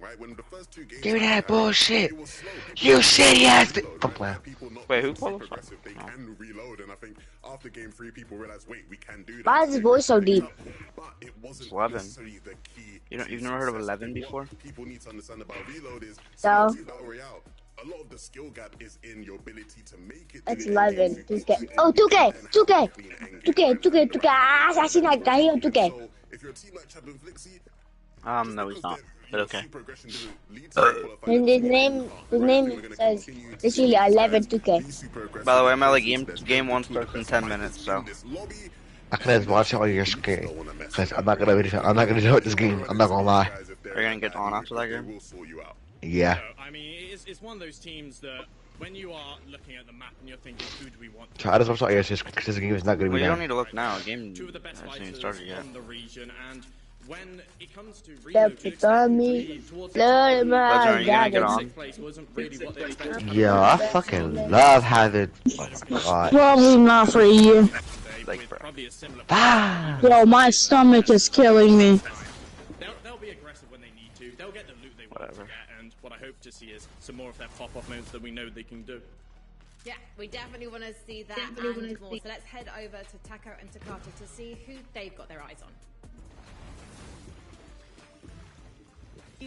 right? When the first two games Give me that bullshit. You shitty ass. Wait, who qualified? Progressive, they can reload, and I think after game 3, people realized, wait, we can do that. Why is his voice so deep? But it wasn't 11. necessarily the key. You've never heard of 11 before? People need to understand about reload is So a lot of the skill gap is in your ability to make it. it's 11. 2K. Oh, 2K. 2K. 2K. 2K. 2K. Ah, assassin I got here. 2K. So if you're a team like Chad and Flixie, No, he's not. But okay. And his name says literally 11 2K. By the way, my game 1 starts in 10 minutes, so. I can just watch it on your screen, cause I'm not gonna do it this game. I'm not gonna lie. Are you gonna get on after that game? Yeah. I mean, it's one of those teams that when you are looking at the map and you're thinking, who do we want? So I just watch it on your screen because this game is not gonna be. Well, you don't done. need to look now. The game Two of the best hasn't even fighters started yet. from the region, and when it comes to Step on me, blood in my Are you gonna eyes. get on? Yeah, I fucking love having. Oh my god. Probably not for a year. Like, bro. Ah. Yo, my stomach is killing me. They'll be aggressive when they need to. They'll get the loot they want to get, and what I hope to see is some more of their pop-off moments that we know they can do. Yeah, we definitely want to see that and more. So let's head over to Taco and Takata to see who they've got their eyes on.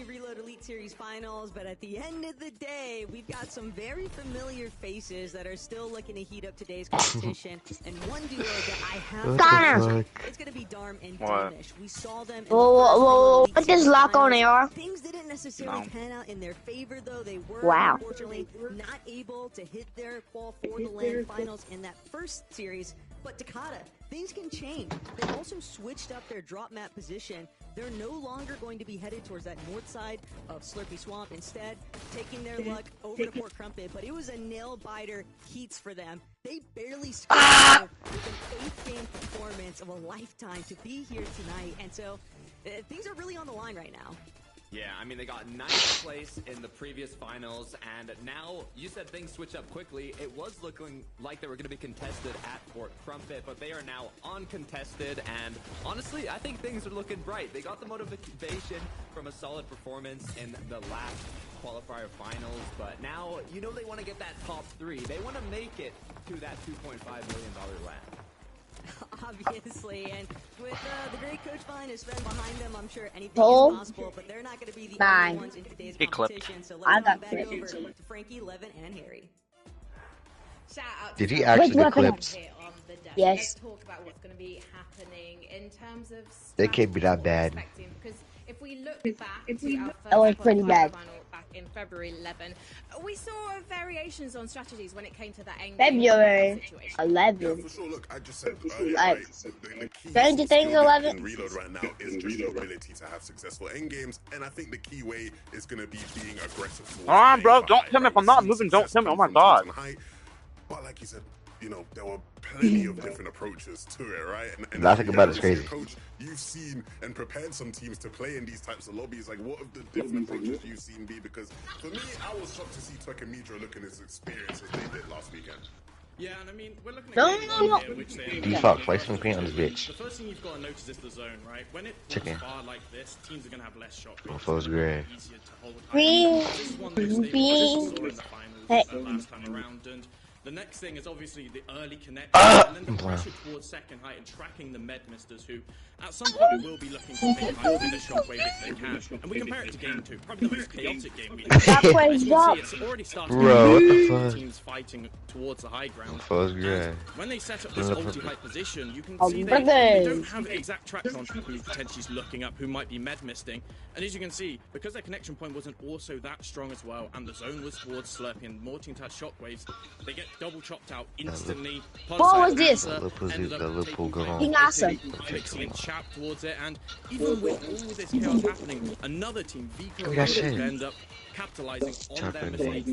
Reload Elite Series Finals, but at the end of the day, we've got some very familiar faces that are still looking to heat up today's competition. And one duo that I have it's going to be Darm and Darmish. We saw them in Whoa, put this lock on AR. Things didn't necessarily pan out in their favor, though. They were unfortunately not able to hit their qual for the LAN Finals in that first series. But Takata, things can change. They also switched up their drop map position. They're no longer going to be headed towards that north side of Slurpy Swamp. Instead, taking their luck over to Port Crumpet. But it was a nail-biter heats for them. They barely scored with an 8th game performance of a lifetime to be here tonight. And so, things are really on the line right now. Yeah, I mean, they got 9th place in the previous finals, and now, you said things switch up quickly. It was looking like they were going to be contested at Fort Crumpet, but they are now uncontested, and honestly, I think things are looking bright. They got the motivation from a solid performance in the last qualifier finals, but now, you know they want to get that top 3. They want to make it to that $2.5 million land. Obviously, and with the great coach behind his friend behind them, I'm sure anything is possible, but they're not going to be the only ones in today's competition. So let's go back over to Frankie, Levin, and Harry. Shout out Did he actually get clips? Yes. Let's talk about what's going to be happening in terms of They can't be that bad. because if we look back to our That was first pretty bad. final back in February 11, we saw variations on strategies when it came to that end February situation. 11. For sure, look, I just said earlier, Like, right, the key Stranger Things skill 11? in Reload right now is just your ability to have successful end games, and I think the key way is going to be being aggressive. Hold on, bro. Don't tell me if I'm not moving. Don't tell me. Oh my god. But like you said, you know, there were plenty of different approaches to it, right? And Nothing about it's crazy. Coach, you've seen and prepared some teams to play in these types of lobbies. Like, what of the different approaches you've seen be? Because for me, I was shocked to see Twek and Midra looking as experienced as they did last weekend. Yeah, and I mean, we're looking at here, which they Default, play some green on this bitch. The first thing you've got to notice is the zone, right? When it Chicken. far like this, teams are going to have less shot. Foes gray. Easier to hold. Green. This is one of those things we saw in the finals last time around, and the next thing is obviously the early connection, and then the pressure towards second height and tracking the med misters who, at some point, will be looking to make height with a shockwave if they can. And we compare it to game 2, probably the most chaotic game we've had. As you can see, it's already started. Bro, what the fuck? Teams fighting towards the high ground. Foes gray. When they set up this ulti-height position, you can see brother. they don't have exact tracks on who potentially is looking up, who might be med misting. And as you can see, because their connection point wasn't also that strong as well, and the zone was towards Slurpy and more teams had shockwaves, they get double chopped out instantly. What was this? The Liverpool girl. Being awesome. Mixing and chap towards it, and even with all this chaos happening, another team, Vico, end up capitalizing on their mistakes.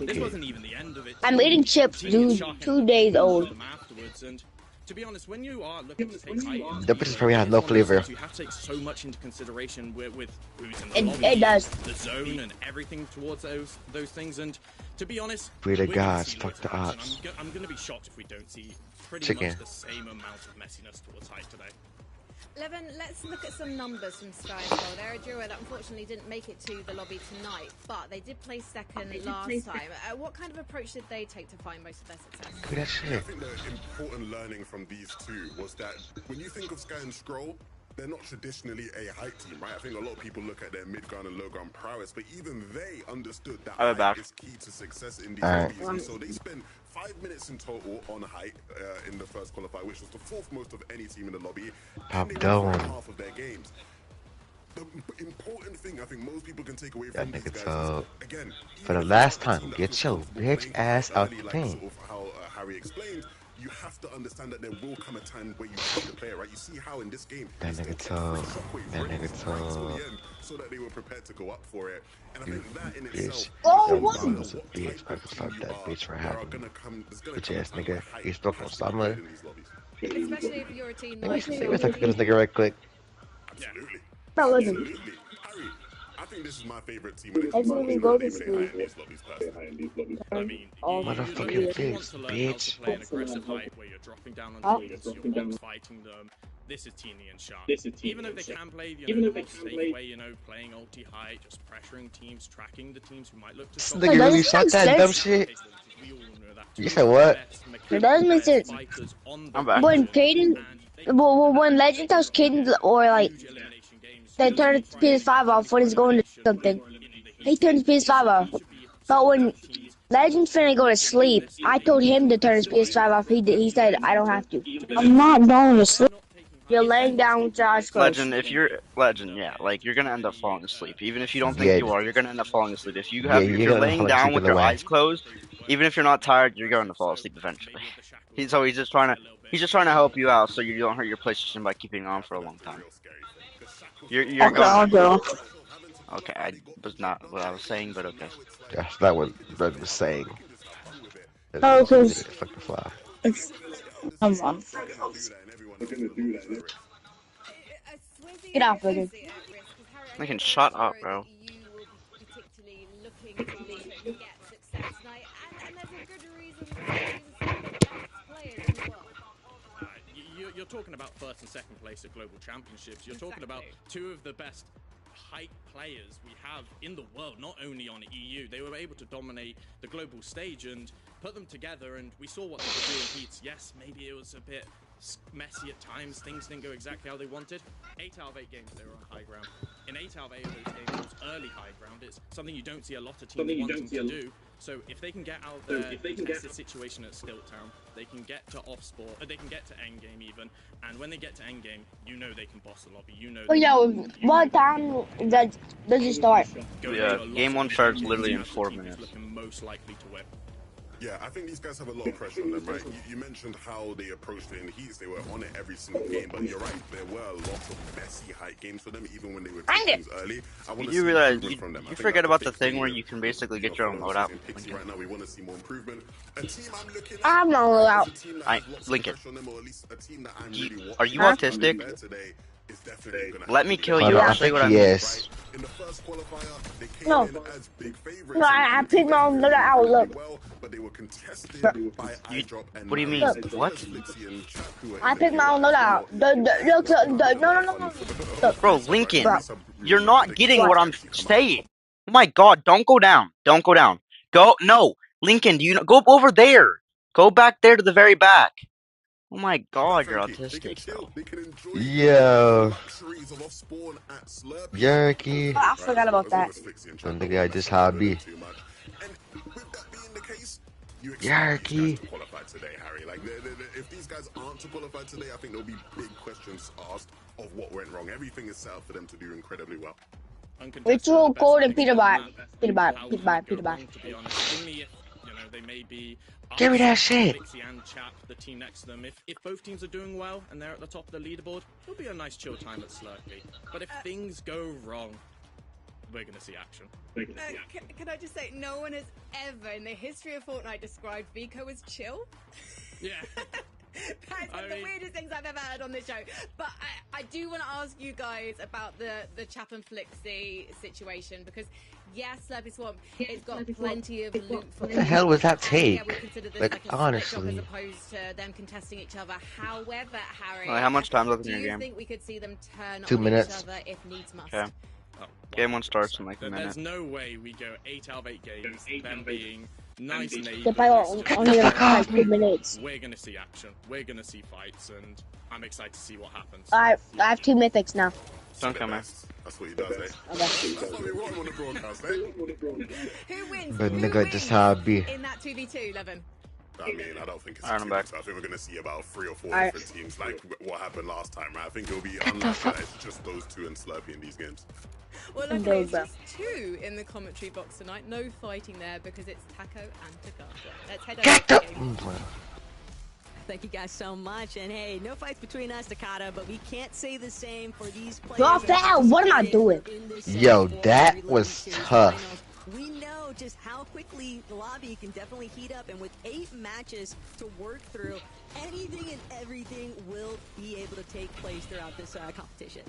This wasn't even the end of it. I'm eating chips, dude. 2 days old. Afterwards, and to be honest, when you are looking to take height, The bitches probably have no flavor. you have to take so much into consideration with who's in the It lobby, does. the zone, and everything towards those things. And to be honest, Pray to we're gonna God, see fuck loads the of action. ops. I'm gonna be shocked if we don't see pretty Chicken. much the same amount of messiness towards height today. Levin, let's look at some numbers from Sky as well. They're a duo that unfortunately didn't make it to the lobby tonight, but they did place second last time. What kind of approach did they take to find most of their success? Look at that shit. I think the important learning from these two was that when you think of Sky and Scroll, they're not traditionally a height team, right? I think a lot of people look at their mid-ground and low-ground prowess, but even they understood that height is key to success in these lobbies. And so they spent 5 minutes in total on height in the first qualifier, which was the 4th most of any team in the lobby. And they won half of their games. The important thing I think most people can take away from these guys is, again, for the last time, get your bitch ass out the thing. How Harry explained, you have to understand that there will come a time where you have to play it, right? You see how in this game, that nigga tough. That nigga tough. So that they were prepared to go up for it. And I think that in bitch. itself, Bitch, I fuck that bitch for having bitch ass nigga. He's still from summer. Especially if you're a team Let me like see this nigga right quick. Absolutely. Bro, Absolutely. Harry, I think this is my favorite team when it comes to Let's go to high in these lobbies, personally. I mean, motherfucking you want to learn how to play an aggressive height where you're dropping down on teams, you're box fighting them. This is Teeny and Sharp. Even though they can play, away, playing ulti height, just pressuring teams, tracking the teams who might look to stop. Nigga really shot that dumb shit. You said what? It does make sense. I'm back. When Caden, when Legend tells Caden, or like, they turn his PS5 off when he's going to something, he turns his PS5 off. But when Legend's finna go to sleep, I told him to turn his PS5 off. He said, I don't have to. I'm not going to sleep. You're laying down with your eyes closed. Legend, if you're Legend, yeah, like you're gonna end up falling asleep. Even if you don't think you are, you're gonna end up falling asleep. If you have, if you're laying down with your eyes closed, even if you're not tired, you're going to fall asleep eventually. He's just trying to help you out so you don't hurt your PlayStation by keeping it on for a long time. You're okay, I'll go. Okay, I was not what I was saying, but okay. That's not what Red was saying. Oh, because fucking fly. Come on. Get off, Legend. I can shut up, bro. You're talking about first and second place at global championships. You're talking about two of the best height players we have in the world, not only on EU. They were able to dominate the global stage and put them together, and we saw what they could do in heats. Yes, maybe it was a bit messy at times. Things didn't go exactly how they wanted. 8 out of 8 games they were on high ground. In 8 out of 8 of those games, it was early high ground. It's something you don't see a lot of teams wanting to do. So if they can get out of their contested situation at Stilt Town, they can get to off-sport, they can get to endgame even, and when they get to endgame, you know they can boss the lobby, you know Oh yeah, what time does it start? Yeah, game 1 starts literally in 4 minutes. Looking most likely to win. Yeah, I think these guys have a lot of pressure on them, right? You mentioned how they approached it in heats. They were on it every single game, but you're right. There were a lot of messy height games for them, even when they were taking things early. You realize you forget about the thing where you can basically get your own loadout. Right now, we want to see more improvement. A team I'm looking at. I'm not loadout. Lincoln. Are you autistic? Let me kill you. I'll show you what I mean. Yes. No. No, I picked my own loadout. Look. What do you mean? What? I picked my own loadout. No. Bro, Lincoln, you're not getting what I'm saying. Oh my God! Don't go down. Don't go down. No, Lincoln. Do you go over there? Go back there to the very back. Oh my God, you're autistic, bro. Yo. Yerky. Oh, I forgot about that. And the guy just hobby. Yerky. If these guys aren't to qualify today, I think there'll be big questions asked of what went wrong. Everything is set up for them to do incredibly well. Ritual, Cold, and Peter Bot. Give me that shit. And Chap, the team next to them. If both teams are doing well and they're at the top of the leaderboard, it'll be a nice chill time at Slurpee. But if things go wrong, we're gonna see action. Can I just say, no one has ever in the history of Fortnite described Vico as chill? Yeah. That's one of the weirdest things I've ever heard on this show. But I do want to ask you guys about the Chap and Flixie situation, because yes, Slurpy Swamp, it's got plenty of loot for What the hell was that take? Yeah, we consider this Like, like a honestly. as opposed to them contesting each other. However, Harry, how much time left in do your you game? think we could see them turn 2 on minutes. each other if needs must? Okay. Game 1 starts in like a minute. There's no way we go 8 out of 8 games, them being nice neighbors. The battle only like 2 minutes. We're gonna see action. We're gonna see fights, and I'm excited to see what happens. I have 2 mythics now. Don't come here. That's what he does, eh? Okay. That's what we want on the broadcast, eh? Who wins? But Who nigga, wins just how it be. in that 2v2, Levin? I mean, I don't think it's Alright, I'm back. I think we're gonna see about 3 or 4 Alright. different teams, like what happened last time, right? I think it'll be unlike that. It's just those two and Slurpee in these games. Well, luckily it's just 2 in the commentary box tonight. No fighting there because it's Taco and Takata. Let's head over to the game. Thank you guys so much. And hey, no fights between us, Takata, but we can't say the same for these players. Drop that! What am I doing? Yo, that was tough. We know just how quickly the lobby can definitely heat up, and with 8 matches to work through, anything and everything will be able to take place throughout this competition.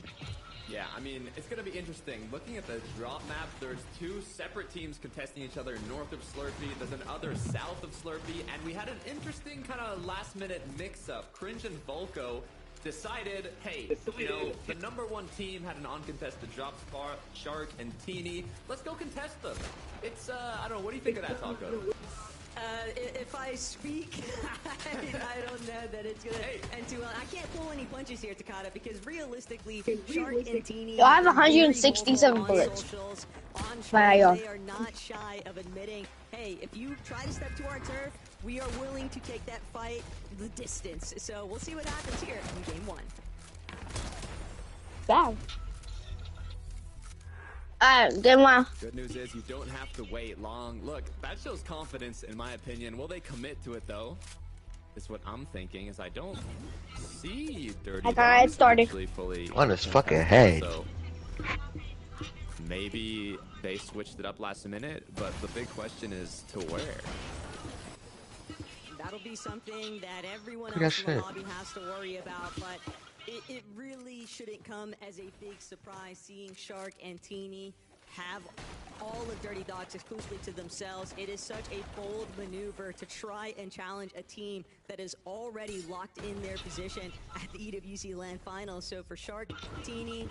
Yeah, I mean, it's going to be interesting. Looking at the drop map, there's 2 separate teams contesting each other north of Slurpee. There's another south of Slurpee. And we had an interesting kind of last-minute mix-up. Cringe and Volko decided, hey, you know, the #1 team had an uncontested drop spot, Shark and Teeny. Let's go contest them. It's, I don't know, what do you think of that, Taco? If I speak, I don't know that it's gonna end too well. I can't pull any punches here, Takata, because realistically, Shark and Teeny. Yo, I have 167 bullets. They are not shy of admitting, hey, if you try to step to our turf, we are willing to take that fight the distance. So we'll see what happens here in game 1. Bad. Game 1. Good news is you don't have to wait long. Look, that shows confidence, in my opinion. Will they commit to it, though? Is what I'm thinking, is I don't see Dirty Dogs actually fully On his fucking head. So maybe they switched it up last minute, but the big question is to where? That'll be something that everyone Look at else in the shit. lobby has to worry about, but it really shouldn't come as a big surprise seeing Shark and Teeny have all of Dirty Dogs exclusively to themselves. It is such a bold maneuver to try and challenge a team that is already locked in their position at the EWC LAN Finals. So for Shark, Teeny,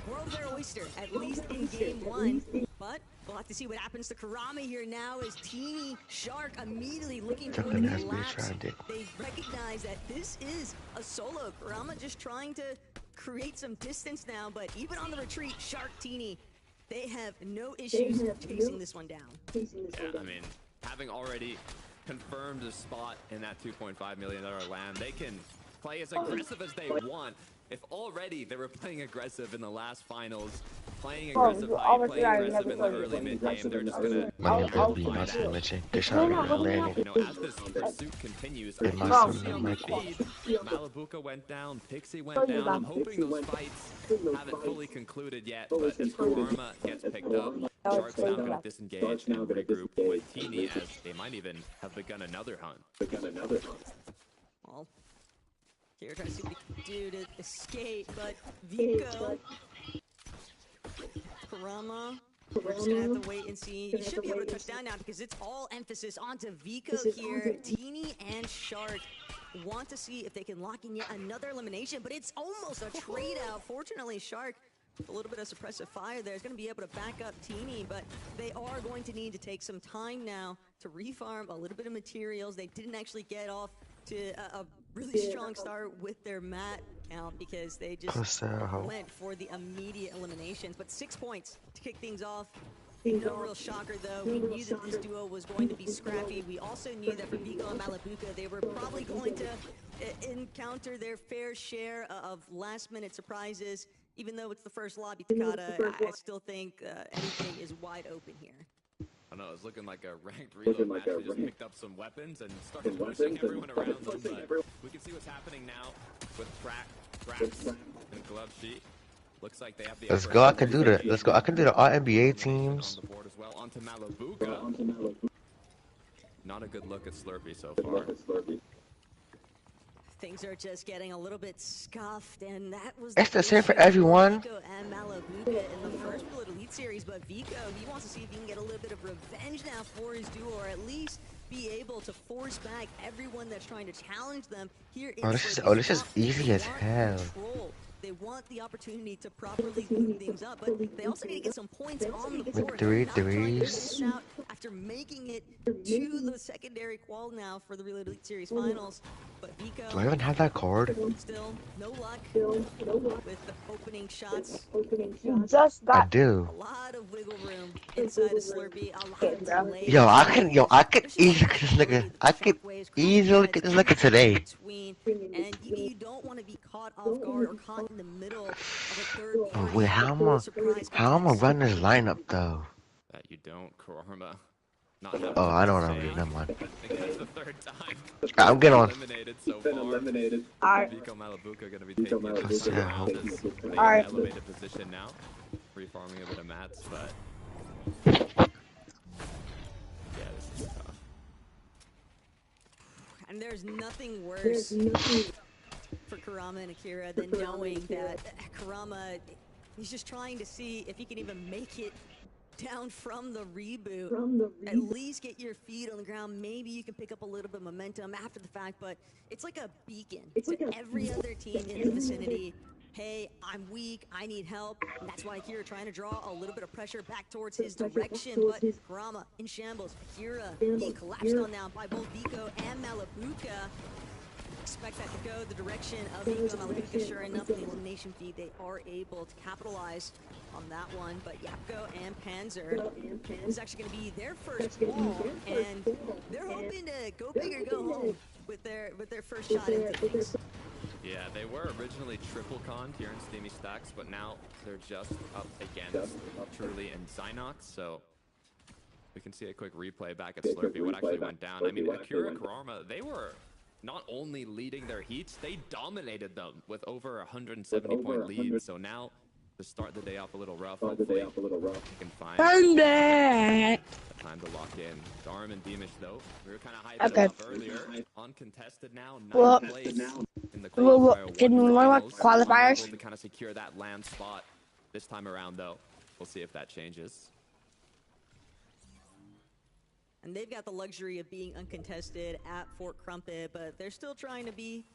world's their oyster, at least in game 1. But we'll have to see what happens to Kurama here now as Teeny, Shark immediately looking for the collapse. They recognize that this is a solo. Kurama just trying to create some distance now, but even on the retreat, Shark, Teeny, they have no issues chasing this one down. Yeah, I mean, having already confirmed a spot in that $2.5 million LAN, they can play as aggressive as they want. If already they were playing aggressive in the last finals, playing aggressive high, playing aggressive in the early mid game, they're just gonna you know, as this pursuit continues, see on the feed, Malabuka went down, Pixie went down. I'm hoping those fights haven't fully concluded yet, but if Karma gets picked up, Shark's now gonna disengage and regroup with Teeny, as they might even have begun another hunt. Well, here trying to see what he can do to escape, but Vico, Kurama, we're just gonna have to wait and see. He should be able to touch down now because it's all emphasis onto Vico here. Teeny and Shark want to see if they can lock in yet another elimination, but it's almost a trade out. Fortunately, Shark, a little bit of suppressive fire there, is going to be able to back up Teeny, but they are going to need to take some time now to refarm a little bit of materials. They didn't actually get off to a really strong start with their mat count because they just went for the immediate eliminations. But 6 points to kick things off. No real shocker though. We knew that this duo was going to be scrappy. We also knew that for Vico and Malabuka, they were probably going to encounter their fair share of last-minute surprises. Even though it's the first lobby, Takata, I still think anything is wide open here. I know, it's looking like a ranked reload match. They just picked up some weapons and started pushing everyone around them, but we can see what's happening now with Brax and Glove Sheet. Looks like they have the Let's go, I can do that. Let's go, I can do the RNBA teams. On the board as well, onto Malabuka. Not a good look at Slurpee so far. Things are just getting a little bit scuffed, and that was It's the same for everyone. Vico and Malabuka in the first Bullet Elite Series, but Vico, he wants to see if he can get a little bit of revenge now for his duo, or at least be able to force back everyone that's trying to challenge them here in this is easy as hell. They want the opportunity to properly loot things up, but they also need to get some points on the board. With 3 Not trying to threes. miss out after making it to the secondary qual now for the Real Elite Series Finals. But Vico, Do I even have that card? still no luck with the opening shots. Just got I do. A lot of wiggle room inside the Slurpee. A lot of delay. Yo, I could easily get this nigga. I could easily get this nigga today. And you don't want to be caught off guard or caught in the middle of a third Oh, wait, how am I run this lineup though? That you don't, Karma. Not Oh, I know what I'm doing. Never mind. I think that's the third time. I'm getting on. Eliminated so far. Alright. Vico Malabuka gonna be taking it this Yeah. round. Is playing an Alright. elevated position now. Reforming a bit of mats, but yeah, this is tough. And there's nothing worse for Kurama and Akira than knowing that Kurama, he's just trying to see if he can even make it down from the reboot. At least get your feet on the ground. Maybe you can pick up a little bit of momentum after the fact, but it's like a beacon to every other team in the vicinity. Hey, I'm weak, I need help. And that's why Akira trying to draw a little bit of pressure back towards his direction, but Kurama in shambles. Akira being collapsed on now by both Vico and Malabuka. Expect that to go the direction of Vico and Malabuka. Sure enough, the elimination feed, they are able to capitalize on that one. But Yapko and Panzer is actually going to be their first wall, and they're hoping to go big or go home with their first shot into things. Yeah, they were originally triple conned here in Steamy Stacks, but now they're just up against Truly and Zynox, so we can see a quick replay back at Slurpee, what actually went down. I mean, Akira and Kurama, they were not only leading their heats, they dominated them with over 170 point lead, so now to start the day off a little rough, hopefully you can find a time to lock in. Darm and Beamish though, we were kind of hyped up earlier, uncontested now, ninth place in the qualifier. Can we want qualifiers? Able to kind of secure that land spot this time around though. We'll see if that changes. And they've got the luxury of being uncontested at Fort Crumpet, but they're still trying to be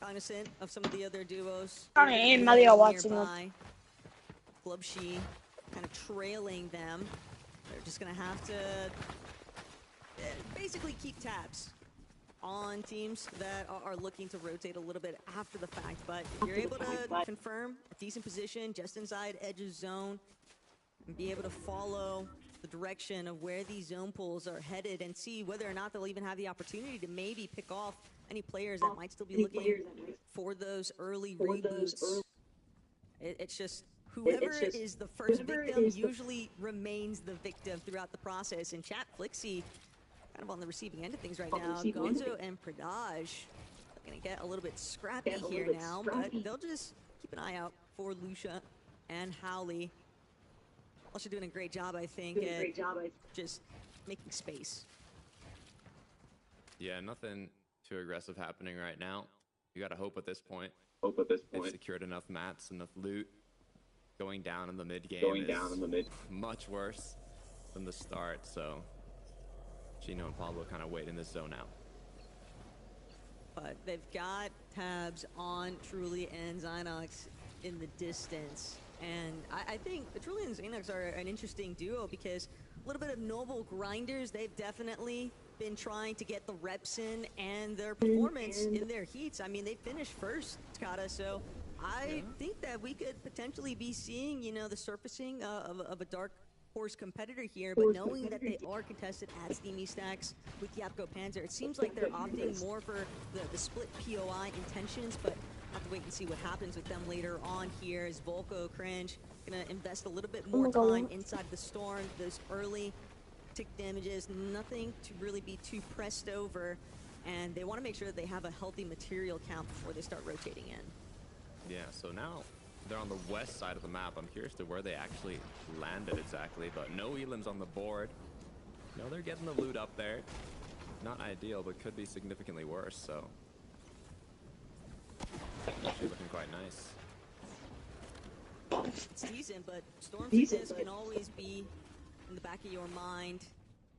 cognizant of some of the other duos. Glubshi kind of trailing them. They're just going to have to basically keep tabs on teams that are looking to rotate a little bit after the fact. But if you're able to confirm a decent position just inside Edge's zone and be able to follow the direction of where these zone pools are headed and see whether or not they'll even have the opportunity to maybe pick off any players that might still be looking for those early reboots. It's just whoever is the first victim usually remains the victim throughout the process. And Chat Flixie kind of on the receiving end of things right now. Gonzo and Pradaj are going to get a little bit scrappy here now, but they'll just keep an eye out for Lucia and Howley. Also doing a great job, I think, at just making space. Yeah, nothing too aggressive happening right now. You got to hope at this point. They've secured enough mats, enough loot. Going down in the mid game is much worse than the start, so Chino and Pablo kind of wait in this zone out. But they've got tabs on Truly and Zynox in the distance. And I think the Truly and Zynox are an interesting duo because a little bit of noble grinders, they've definitely been trying to get the reps in and their performance in their heats. I mean, they finished first, Takata, so I think that we could potentially be seeing, you know, the surfacing of a dark horse competitor here, but knowing that they are contested at Steamy Stacks with Yapko Panzer, it seems like they're opting more for the split POI intentions, but I'll have to wait and see what happens with them later on here as Volko Cringe gonna invest a little bit more time inside the storm. Those early tick damages, nothing to really be too pressed over, and they want to make sure that they have a healthy material count before they start rotating in. Yeah, so now they're on the west side of the map. I'm curious to where they actually landed exactly, but no elims on the board. No, they're getting the loot up there. Not ideal, but could be significantly worse, so Actually looking quite nice. It's decent, but storm sickness can always be in the back of your mind.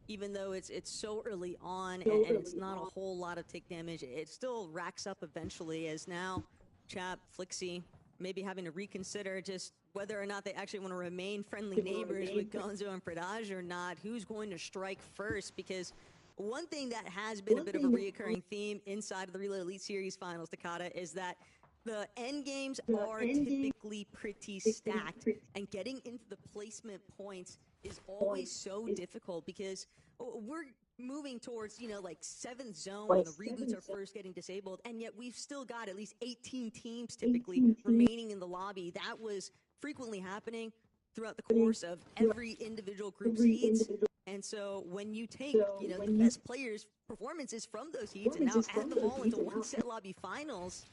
Even though it's so early on and it's not a whole lot of tick damage, it still racks up eventually, as now Chap, Flixie, maybe having to reconsider just whether or not they actually want to remain friendly neighbors with Gonzo and Predage or not. Who's going to strike first? Because one thing that has been a bit of a reoccurring theme inside of the Reload Elite Series Finals, Takata, is that the end games are typically pretty stacked, and getting into the placement points is always so difficult because we're moving towards, you know, like 7th zone when the reboots are first getting disabled, and yet we've still got at least 18 teams typically remaining in the lobby. That was frequently happening throughout the course of every individual group's heats. And so when you take, you know, the best players' performances from those heats and now add them all into one set lobby finals,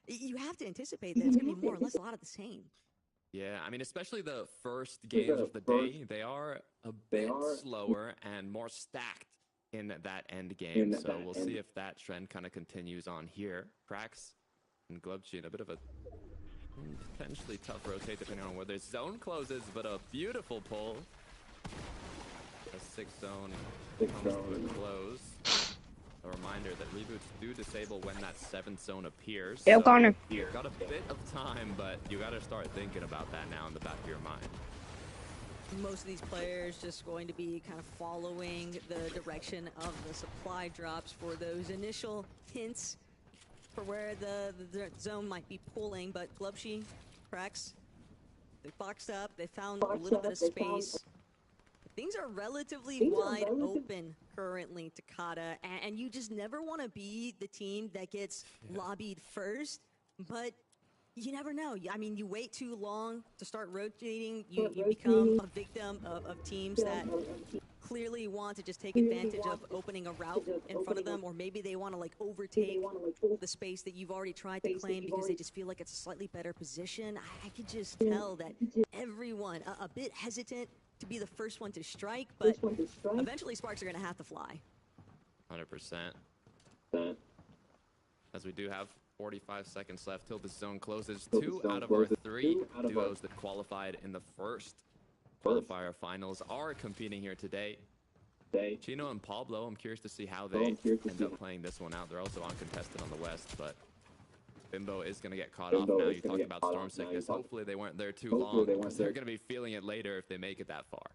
you have to anticipate that it's going to be more or less a lot of the same. Yeah, I mean, especially the first games of the day, they are a bit slower and more stacked in that end game. So we'll see if that trend kind of continues on here. Prax and Glubchi in a bit of a potentially tough rotate depending on whether zone closes, but a beautiful pull. A 6th zone comes to a close. A reminder that reboots do disable when that 7th zone appears. Yo, so Connor. you've got a bit of time, but you got to start thinking about that now in the back of your mind. Most of these players just going to be kind of following the direction of the supply drops for those initial hints for where the zone might be pulling. But Glubshi, Prax, they boxed up, they found a little bit of space. Things are relatively wide open currently, Takata, and you just never want to be the team that gets lobbied first, but you never know. I mean, you wait too long to start rotating, you become a victim of teams that clearly want to just take advantage of opening a route in front of them, or maybe they want to like overtake the space that you've already tried to claim because they just feel like it's a slightly better position. I could just tell that everyone a bit hesitant to be the first one to strike, but eventually sparks are going to have to fly. 100%. As we do have 45 seconds left till the zone closes. 2 out of our 3 duos that qualified in the first qualifier finals are competing here today. Chino and Pablo, I'm curious to see how they end up playing this one out. They're also uncontested on the West, but Bimbo is going to get caught off now. You talked about storm sickness. Hopefully they weren't there too long, because they're going to be feeling it later if they make it that far.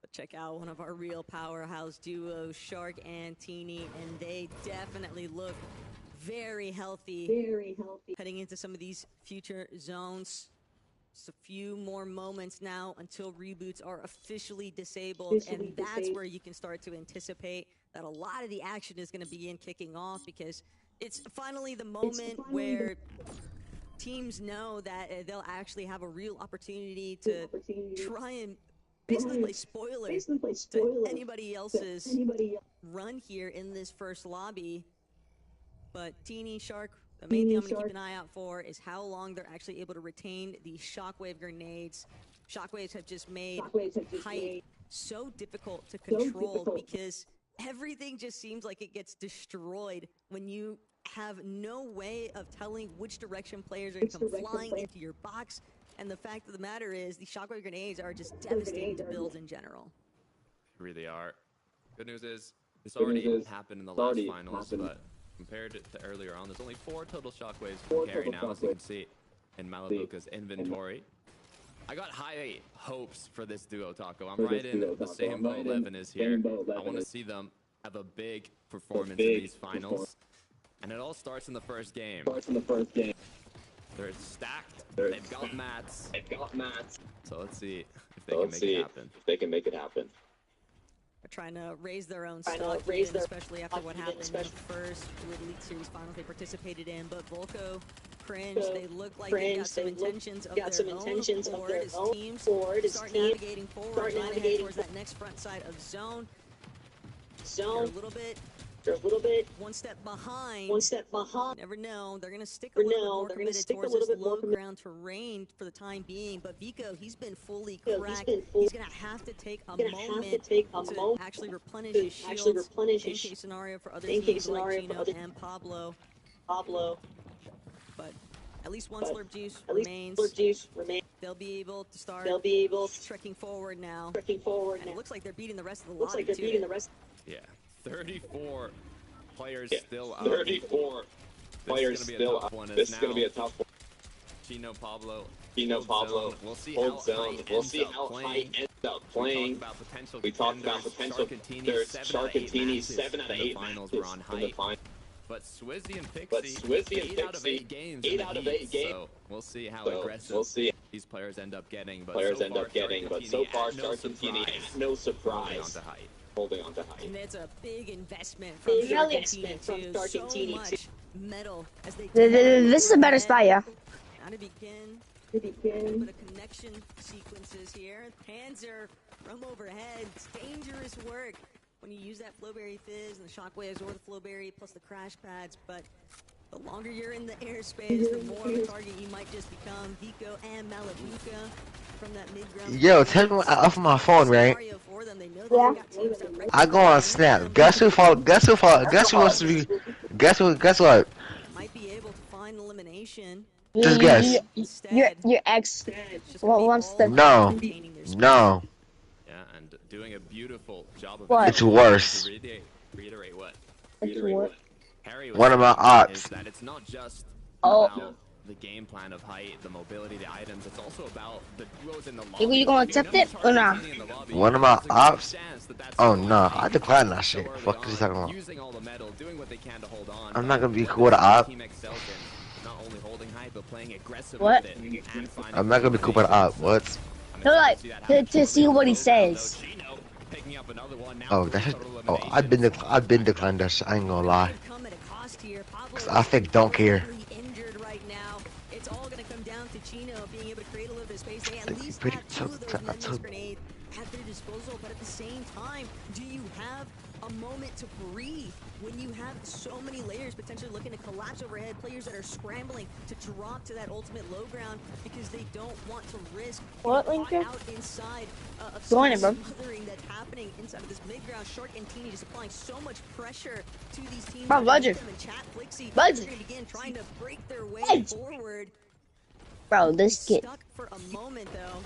But check out one of our real powerhouse duos, Shark and Teeny, and they definitely look very healthy. Heading into some of these future zones. Just a few more moments now until reboots are officially disabled, and that's where you can start to anticipate that a lot of the action is going to begin kicking off, because it's finally the moment where teams know that they'll actually have a real opportunity to try and basically play spoiler to anybody else's run here in this first lobby. But Teeny, Shark, the main thing I'm going to keep an eye out for is how long they're actually able to retain the shockwave grenades. Shockwaves have just made height so difficult to control because everything just seems like it gets destroyed when you have no way of telling which direction players are going to come flying into your box. And the fact of the matter is, the shockwave grenades are just devastating to builds in general. They really are. Good news is, this already happened in the last finals, but compared to earlier on, there's only 4 total shockwaves to carry now, as you can see in Malibuca's inventory. I got high hopes for this duo, Taco. I'm right in the same boat Levin is here. I want to see them have a big performance in these finals. And it all starts in the first game. They're stacked. They've got mats. So let's see if they can make it happen. They're trying to raise their own stock, especially after what happened in the first Elite Series Finals they participated in. But Volko, Cringe, they look like they've got some intentions of their own forward as teams start navigating forward, trying to head towards that next front side of zone. They're a little bit one step behind. Never know. They're going to stick a little bit more committed towards this low ground terrain for the time being. But Vico, he's been fully cracked. He's going to have to take a moment to actually replenish his shields in case scenario for other teams like Chino and Pablo. but at least one slurp juice remains. They'll be able to start trekking forward now. And it looks like they're beating the rest of the lobby too. Yeah, 34 players still up. 34 players still up. This is going to be a tough one. Chino Pablo. We'll see how high ends up playing. We talked about potential. There's Sharkatini 7 out of 8 finals were on height. But CRXZY and Pixie, 8 out of 8 games. So we'll see how aggressive these players end up getting. But so far, Sharkatini has no surprise. Holding on to height. And it's a big investment from Sharkatini too. So much metal as they This is a better spot, yeah. Now to begin. A bit of connection sequences here. Panzer from overhead. It's dangerous work when you use that Flowberry Fizz and the shockwaves or the Flowberry plus the crash pads. But the longer you're in the airspace, the more of a target you might just become. Vico and Malabuka from that mid-ground. Yo, tell me off my phone, right? Yeah. I go on Snap. Guess who wants to be? Guess what? Might be able to find elimination. Just guess. Your ex wants to. No. Yeah, and doing a beautiful job of What? It's worse. Reiterate what? It's what? Harry One of my ops. is that it's not just Oh. about the game plan of height, the mobility, the items. It's also about the duos in the lobby. You gonna accept it or not? One of my ops? Oh no, I decline that shit. Fuck is you talking about? Using all the metal, doing what they can to hold on. I'm not gonna be cool with an op. Team excels in not only holding height but playing aggressive What? with it and finding I'm not gonna be cool with an op. What? So like to see what he says. Oh, that shit. Oh, I've been declined that shit. I ain't gonna lie. 'Cause I think don't care. It's all gonna come down to Chino being able to create a little bit of space. They at least Pretty have two of those tough. Nemesis grenades at their disposal, but at the same time, do you have a moment to breathe when you have so many layers potentially looking to collapse overhead, players that are scrambling to drop to that ultimate low ground because they don't want to risk getting caught out inside of smothering that's happening inside of this mid-ground. Shark and Teeny just applying so much pressure to these teams. Bro, Budget. Begin trying to break their way forward. Bro, this kid. Stuck for a moment though.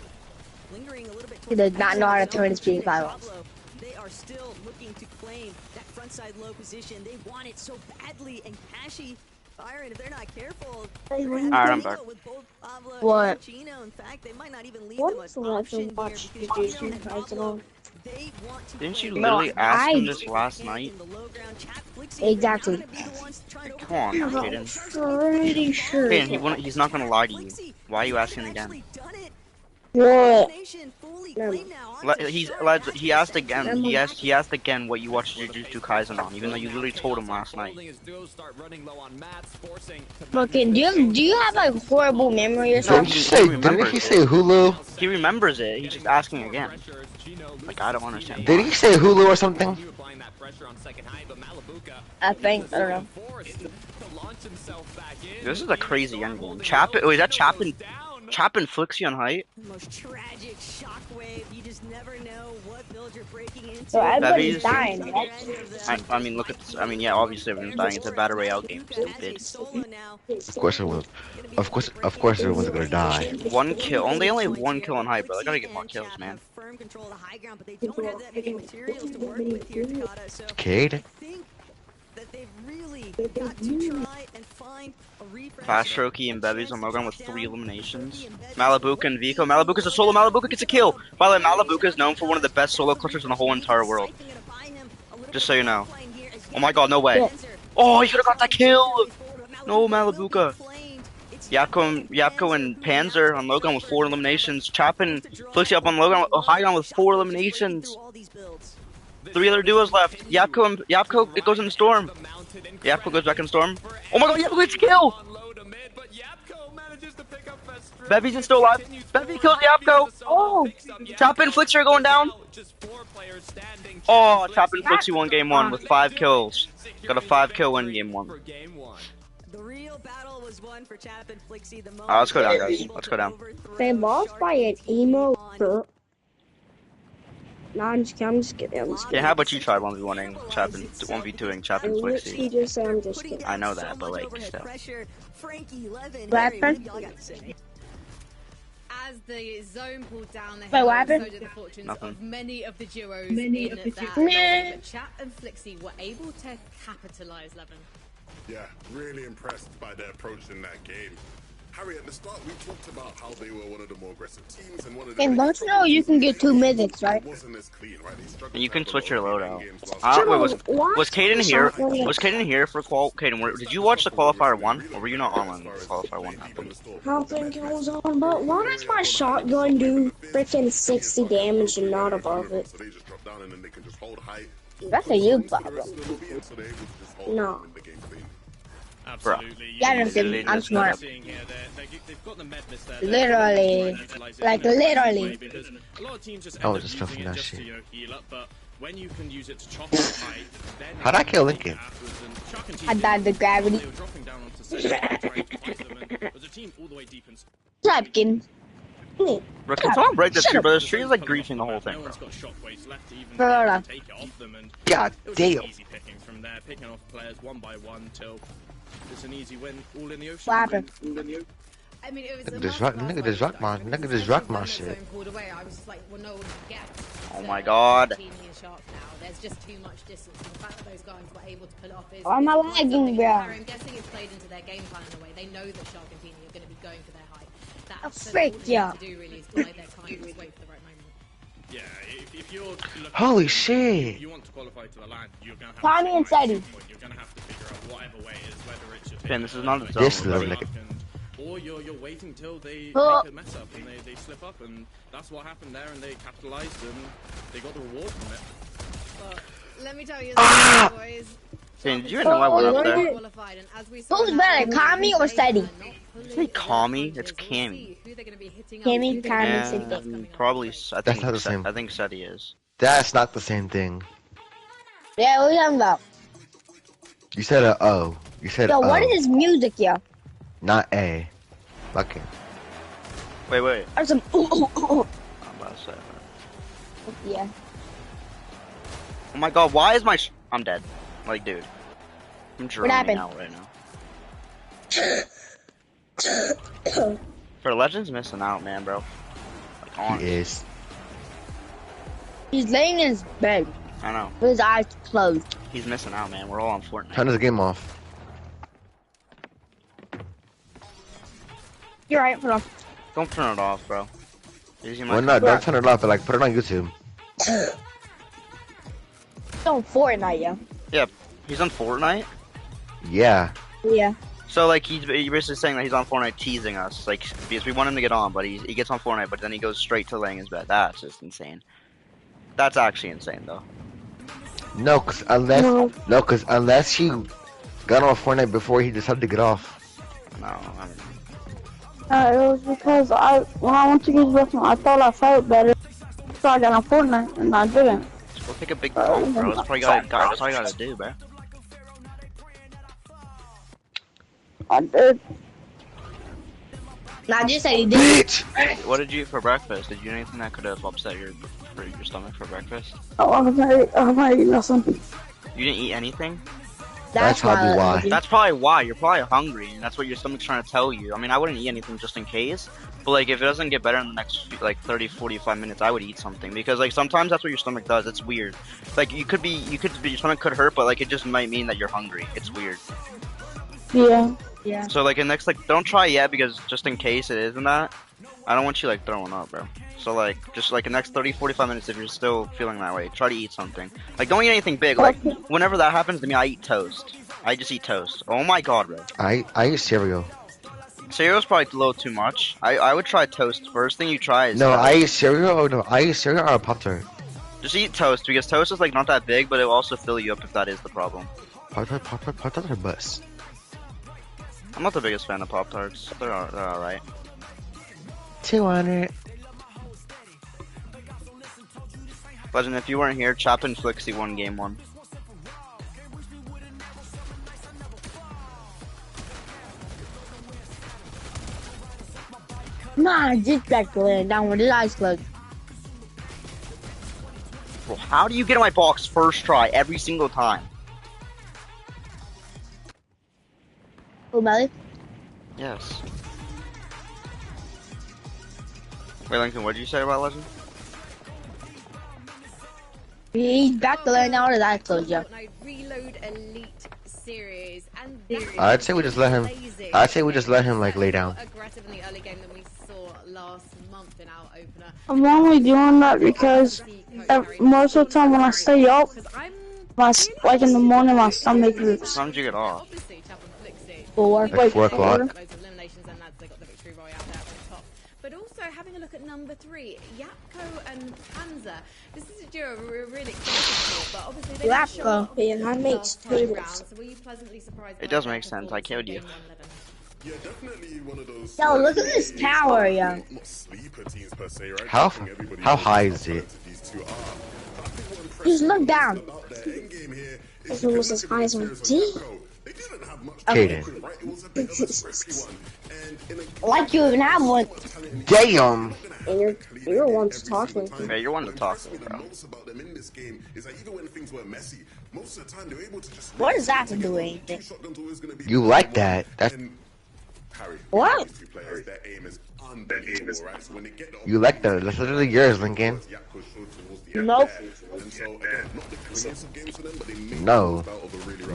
Lingering a little bit. He does not know how to turn his speed finals. They are still looking to claim that frontside low position. They want it so badly, and Cashy firing if they're not careful. Alright, I'm back. What? Chino. In fact, they might not even leave What them is an the last option one watch here because Chino and guys Pablo, alone? they want to Didn't you play literally ask him this in last night? the low ground. Chat Flixie, Exactly. they're gonna be the ones trying to Come on, overcome Kaden. Pretty sure. Kaden, he's not gonna lie to you. Why are you asking again? What? He asked again. He asked again what you watched Jujutsu Kaisen on, even though you literally told him last night. Okay, do you have like horrible memory or Didn't something? he say Hulu? He remembers it. He's just asking again. Like I don't understand. Did he say Hulu or something? I think I don't know. This is a crazy endgame. Chapin, wait, is that Chapin? Chapin Flixie on height? The most tragic shockwave. You just never know what build you're breaking into. So everybody's Bevies. dying, right? I mean, look at this. I mean, yeah, obviously everyone's dying. It's a battle royale game. Stupid. Of course it will. Of course everyone's gonna die. One kill. Only one kill on height, bro. I gotta get more kills, man. Firm control of the high ground, but they don't have that many materials to work with here, Takata. So Cade? I think that they've really got to try and find a refresh. Fast Strokey and Bevies on Logan with 3 eliminations. Malabuka and Vico. Malabuka's a solo. Malabuka gets a kill. By the way, Malabuka is known for one of the best solo clutchers in the whole entire world. Just so you know. Oh my god, no way. Oh, he could have got that kill. No, Malabuka. Yapko and Panzer on Logan with 4 eliminations. Chapin Flixie up on Logan, high ground with 4 eliminations. 3 other duos left. Yapko, it goes in the storm. Yapko goes back in storm. Oh my god, Yapko gets a kill! Bevy's is still alive. Bevy kills Yapko. Oh! Chapin Flixie are going down. Oh, Chapin Flixie won game 1 with 5 kills. Got a 5-kill win game 1. The real battle was won for Chapin Flixie. Let's go down, guys. Let's go down. They lost by an emo. No, I'm just kidding. Yeah, how about you try 1v1ing Chapin, 1v2ing Chapin Flixie? He just said I'm just kidding. I know that, but like, still. Rapper? As the zone pulled down, they Wait, what so happened? did the fortunes Nothing. of many of the duos in that moment. But Chat and Flixie were able to capitalize, Levin. Yeah, really impressed by their approach in that game. Harry, at the start, we talked about how they were one of the more aggressive teams and one of the. And don't you know you can get 2 minutes, right? Wasn't as clean, right? They struggled And you to can have a switch lot your of loadout. games last Was Caden here? Was Caden here for Caden, did you watch the qualifier 1? Or were you not online when the qualifier 1 happened? I don't think it was on, but why does my shotgun do freaking 60 damage and not above it? So they just drop down and then they can just hold high. That's a you problem. So they're able to just hold No. win the game clean. Absolutely. Yeah, I'm smart. Seeing here, they've got the med list there. Literally. Like, literally. Because a lot of teams just Oh, end up just using stuff from it that just shit. to heal up, but when you can use it to chop up height, then How'd I kill Lincoln? I died to gravity. They were dropping down onto second, trying to fight them, and there was a team all the way deep in. Trapkin. Bro, can someone break this tree, bro? This tree is like griefing the whole thing, No bro. one's got shockwaves left to even Bro. take it off them, and God it was damn. just easy picking from there, picking off players one by one till it's an easy win, all in the ocean. What happened? I mean, it was Look a at this massive rock- look at last this fight, rock mon- guys, look at because this rock especially mon when shit. the zone pulled away, I was just like, well, no one can get. Oh to my God. Teeny and Shark now. There's just too much distance, and the fact that those guys were able to pull it off is. Why am I is lagging, something. bro? I'm guessing it's played into their game plan in a way. They know that Shark and Teeny are going to be going for their height. Oh, That's frick, all they yeah. need to do really is play their time and just wait for the right moment. Yeah, if you're looking Holy to- shit. you want to qualify to the land, you're gonna have Tommy to and Sadie. You're gonna have to figure out whatever way it is, whether it's just Okay, this is not a zone. This We're little ready. nigga. or you're waiting till they Oh. make a mess up and they slip up, and that's what happened there, and they capitalized and they got the reward from it. But let me tell you, boys. Shane, did you even know I went up there? Qualified, and as we saw Who's in better, that Kami or Sadie? Say Kami, it's Cammy. Cammy, Kami, Yeah, Sadie. probably. I That's think not the same. I think Seti is. That's not the same thing. Yeah, what are you talking about? You said a O. You said Yo, O. what is this music, yo? Not A. Fucking. Wait. Or some I'm about to say. yeah. Oh my God, why is my I'm dead. Like, dude. I'm droning happened? out right now. For Legends missing out, man, bro. Like, He honestly. is. He's laying in his bed I know. with his eyes closed. He's missing out, man. We're all on Fortnite. Turn this game off. You're right, hold on. Don't turn it off, bro. Easy, Well, no, don't turn it off, but like, put it on YouTube. It's on Fortnite, yo. Yeah, he's on Fortnite. Yeah. Yeah. So like he's basically saying that he's on Fortnite teasing us, like because we want him to get on, but he gets on Fortnite, but then he goes straight to laying his bed. That's just insane. That's actually insane, though. No, cause unless he got on Fortnite before he decided to get off. No, I mean, It was because when I went to use wrestling, I thought I felt better, so I got on Fortnite, and I didn't. just go take a big pump, bro. That's probably all you gotta do, bro. I did. Nah, just say he did. Bitch! What did you eat for breakfast? Did you eat anything that could have upset your stomach for breakfast? Oh, I'm not eating nothing. You didn't eat anything? That's probably why. That's probably why. You're probably hungry, and that's what your stomach's trying to tell you. I mean, I wouldn't eat anything just in case, but like if it doesn't get better in the next like 30, 45 minutes, I would eat something because like sometimes that's what your stomach does. It's weird. Like your stomach could hurt, but like it just might mean that you're hungry. It's weird. Yeah. Yeah. So like in next like don't try yet because just in case it isn't that, I don't want you like throwing up, bro. So like just like the next 30, 45 minutes if you're still feeling that way, try to eat something. Like don't eat anything big. Like whenever that happens to me, I eat toast. I just eat toast. Oh my God, bro. I eat cereal. Cereal's probably a little too much. I would try toast. First thing you try is No, toast. I eat cereal. Oh, no, I eat cereal or a Pop-Tart. Just eat toast because toast is like not that big, but it will also fill you up if that is the problem. Pop-Tart are bus. I'm not the biggest fan of Pop-Tarts. They're alright. 200. Legend, if you weren't here, Chop and Flixie won game 1. Nah, just back to laying down with his eyes closed. How do you get in my box first try every single time? Oh, Melly? Yes. Wait, Lincoln, what did you say about Legend? He's back to learn now, or I told you. Reload Elite Series, and I'd say we just let him. I'd say we just let him like lay down. Aggressive in the early game than we saw last month in our opener. I'm only doing that because most of the time when I stay up, like in the morning, my stomach hurts. How did you get off? 4. Like 4 o'clock. But also having a look at number 3, Yapko and Panzer. This is a duo we're really excited for, but obviously they didn't show up last time round, so were you pleasantly surprised? It does make sense. I killed you. Yeah, definitely one of those. Yo, look at this tower, yo. Not sleeper teams per se, right? How high is it? Just look down. It's almost as high as my D. Kaden. Like you even have one. Damn. And you're one to talk to me. Yeah, you're one to talk to, bro. What does that have to do with anything? You like that? That's. What? You like that? That's literally yours, Lincoln. Nope. No.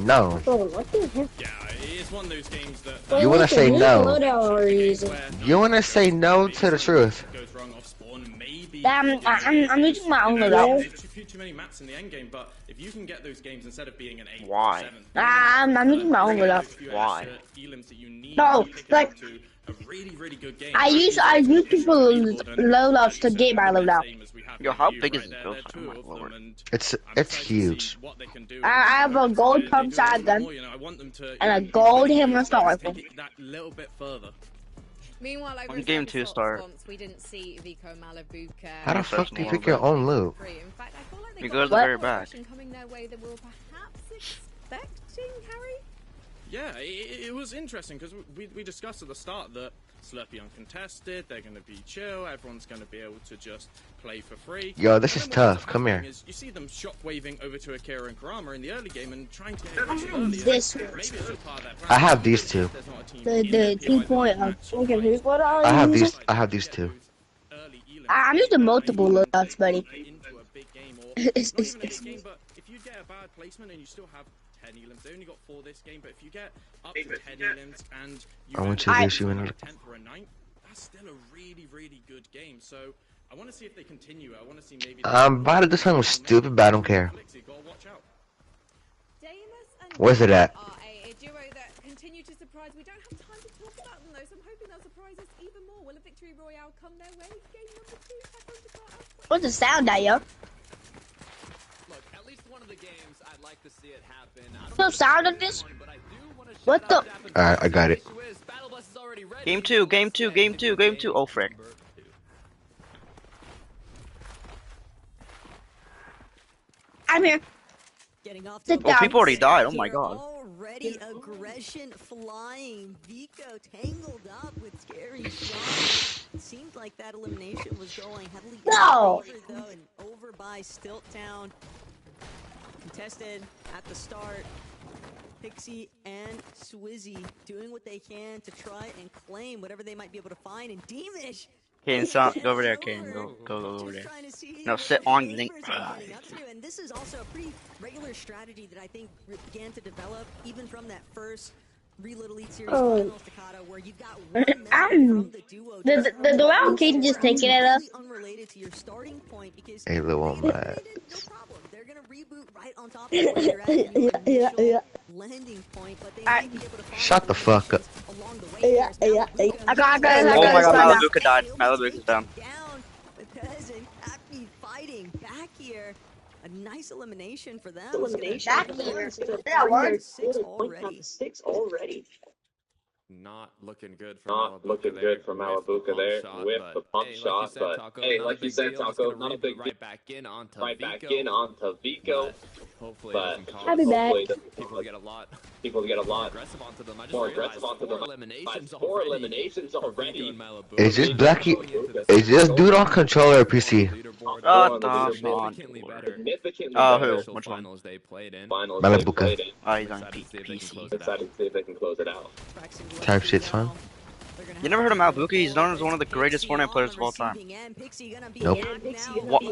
No. Yeah, it's one of those games that. You wanna say no? You wanna say no to the truth? I'm using my own loadout. Too many maps in the end game, but if you can get those games instead of being an 8, Why? 7, I'm using my own loadout. Why? No, like I use people's loadouts to get my loadout. Yo, how big is this build? Oh my lord. It's huge. I have a gold pump shotgun and a gold hammer assault rifle. Meanwhile, like When game 2 start. we didn't see Vico Malabuka. How the fuck do you pick your own loot? In fact, I feel like they You got go to the a very back. coming their way that we were perhaps expecting, Harry. Yeah, it was interesting because we discussed at the start that Slurpee uncontested, they're going to be chill, everyone's going to be able to just play for free. Yo, this is tough. Come here. You see them shockwaving over to Akira and Kurama in the early game and trying to get it earlier. This I have these two. The 2 point. I have these two. I'm using multiple loadouts, buddy. But if you get a bad placement and you still have 10 elims, they only got 4 this game, but if you get up to 10 elims and you I want you to issue in 10th or a 9th, that's still a really good game. So I want to see if they continue. I want to see maybe I'm about to do something stupid, but I don't care. Where's it at? A duo that continue to surprise. We don't have time to talk about them though, so I'm hoping they'll surprise us even more. Will a victory royale come their way? Game number 2. What's the sound at, yo? Look, at least one of the games I'd like to see it happen. No sound in this? What the? Alright, I got it. Game 2, game 2, game 2, game 2. Oh, frick. I'm here. Sit Oh, down. people already died. Oh my god. Already aggression flying. Vico tangled up with Scary Shot. It seemed like that elimination was going heavily No. in favor, though, and over by Stilt Town. Contested at the start. Pixie and CRXZY doing what they can to try and claim whatever they might be able to find. And Deemish. Kaden, go over there, Kaden. Go over there. No, sit on Link. And this is also a pretty regular strategy that I think began to develop even from that first Reload Elite Series Finals, Takata, where you've got one from the duo. The round Kaden just taking it up. Unrelated to your starting point because Hey, little man. no problem. They're gonna reboot right on top of where you're at in your initial landing point, but they might be able to find Shut the fuck up. along the way. I got Oh my god, Malabuka died. Malabuka's down. Down because Acme fighting back here. A nice elimination for them. Back here. That works. 6 already. Not looking good for Malabuka there with the pump shot, but hey, like you said, Taco, not a big deal. Right back in onto Vico. Hopefully, But I'll be back. people get a lot aggressive onto them. more aggressive onto them. Four eliminations already. Is this Blackie? Is this dude on controller or PC? Oh, who? Which one? Malabuka. Oh, he's on PC. Excited to see if they can close it out. Type shit's fun. You never heard of Malabuka? He's known as one of the greatest Fortnite players of all time. Nope. What?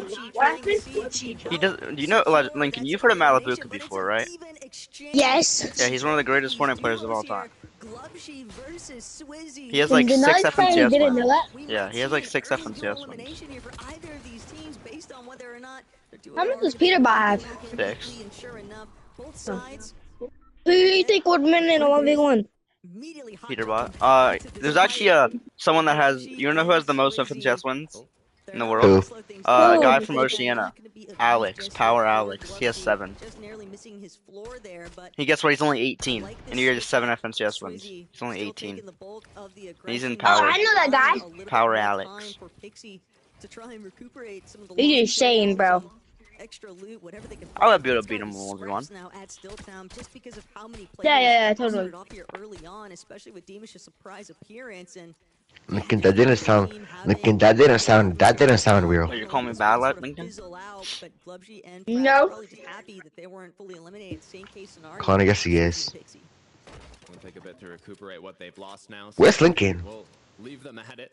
He does. You know, Lincoln? You've heard of Malabuka before, right? Yes. Yeah, he's one of the greatest Fortnite players of all time. He has like 6 FNCS wins. Yeah, he has like 6 FNCS wins. How much does Peter have? 6. Who do you think would win in a 1v1? Peterbot. There's actually someone that has. You know who has the most FNCS wins in the world? A guy from Oceania, Alex, Power Alex. He has 7. He gets where he's only 18, and he has 7 FNCS wins. He's only 18. He's in Power. Oh, I know that guy. Power Alex. You're just saying, bro. I'll let Budo beat him in 1v1. Yeah, totally. Lincoln, that didn't sound real. Oh, you're calling me bad, like Lincoln? No. Con, I guess he is. We'll take a bit to recuperate what they've lost now. Where's Lincoln? We'll leave them at it.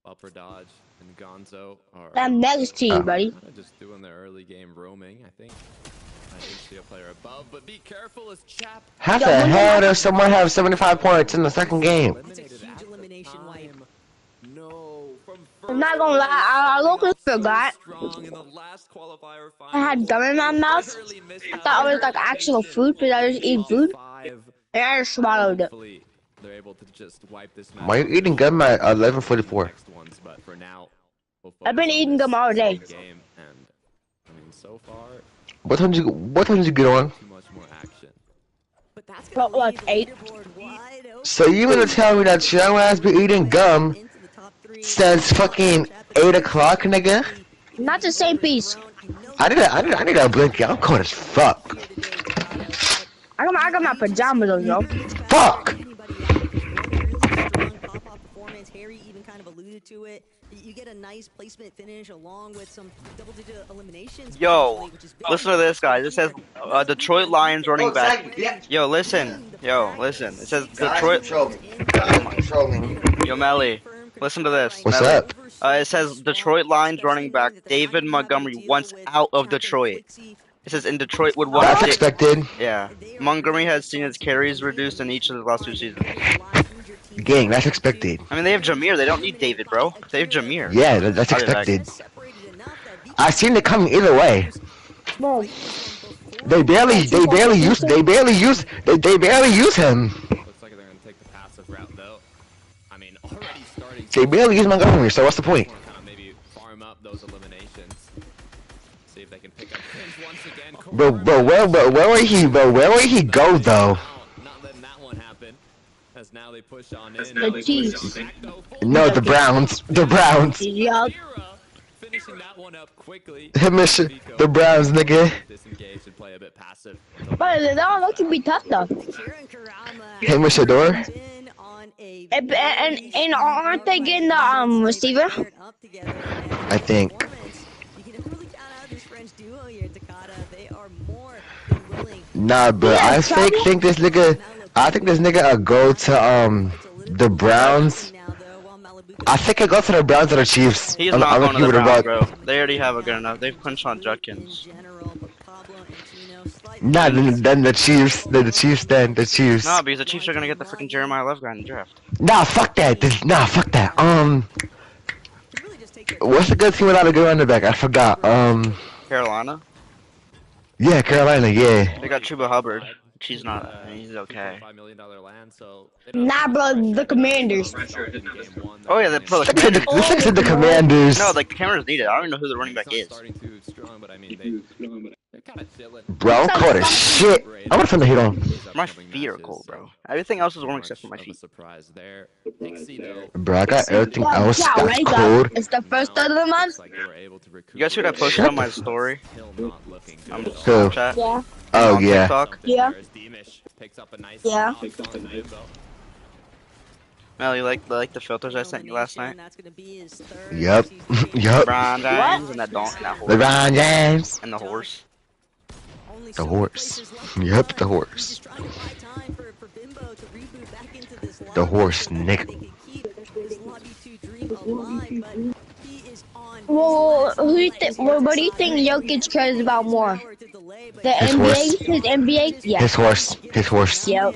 Upper Dodge and Gonzo are I'm next to you, buddy. just doing their early game roaming, I think. I didn't see a player above, but be careful as Chap. How the hell does someone have 75 points in the second game? It's a huge elimination wipe. No, I'm not gonna lie, I looked for that. I had gum in my mouth. I thought it was like actual food, but I was eating food. And I just swallowed it. They're able to just wipe this. Why are you eating gum at 11:44? I've been eating gum all day. So far, What time did you get on? About like 8. So you gonna tell me that your ass be eating gum since fucking 8 o'clock, nigga? Not the same piece. I need a blanket. I'm cold as fuck. I got my pajamas on, yo. Fuck! Harry even kind of alluded to it. You get a nice placement finish along with some double-digit eliminations. Yo, listen to this, guys. It says Detroit Lions running back. Yo, listen. It says Detroit. Yo, Melly, listen to this. What's up? It says Detroit Lions running back David Montgomery wants out of Detroit. It says in Detroit would want. That's expected. Yeah, Montgomery has seen his carries reduced in each of the last 2 seasons. Gang, that's expected. I mean, they have Jameer. They don't need David, bro. They have Jameer. Yeah, that's expected. I seen it coming either way. They barely use him. looks like they're gonna take the passive route, though. I mean, already starting. They barely use Montgomery, so what's the point? Maybe farm up those eliminations. See if they can pick up things once again. Bro, where would he go though? Not letting that one happen. As now they push on in. The Chiefs. No, the Browns. Yup. Finishing that one up quickly. The Browns, nigga. Disengage and play a bit passive. But that one can be tough though. Hey, Mr. Door. And aren't they getting the receiver? I think. Nah, bro. I think this nigga. I think this nigga go to the Browns. I think I go to the Browns or the Chiefs. He's not going to the Browns, bro. They already have a good enough. They've punched on Judkins. Nah, then the Chiefs. The Chiefs. Nah, because the Chiefs are gonna get the freaking Jeremiah Love guy in the draft. Nah, fuck that. Fuck that. What's the good team without a good running back? I forgot. Carolina? Yeah, Carolina, yeah. They got Chuba Hubbard. He's not. He's okay. Nah, bro, the Commanders. Oh yeah, the Commanders. No, the Commanders need it. I don't even know who the running back is. Bro, I'm cold as shit. I'm gonna turn the heat on. My feet are cold, bro. Everything else is warm except for my feet. Bro, I got everything else that's cold. It's the first of the month. You guys see what I posted on my story? Who? Snapchat? Yeah. Oh yeah. Yeah. Yeah. Mel, you like the filters I sent you last night? Yep. Yep. LeBron James and that horse. LeBron James. And the horse. The horse. Yep, the horse. The horse, nigga. Well, what do you think Jokic cares about more? The His NBA? horse. His NBA? Yeah. His horse. His horse. Yep.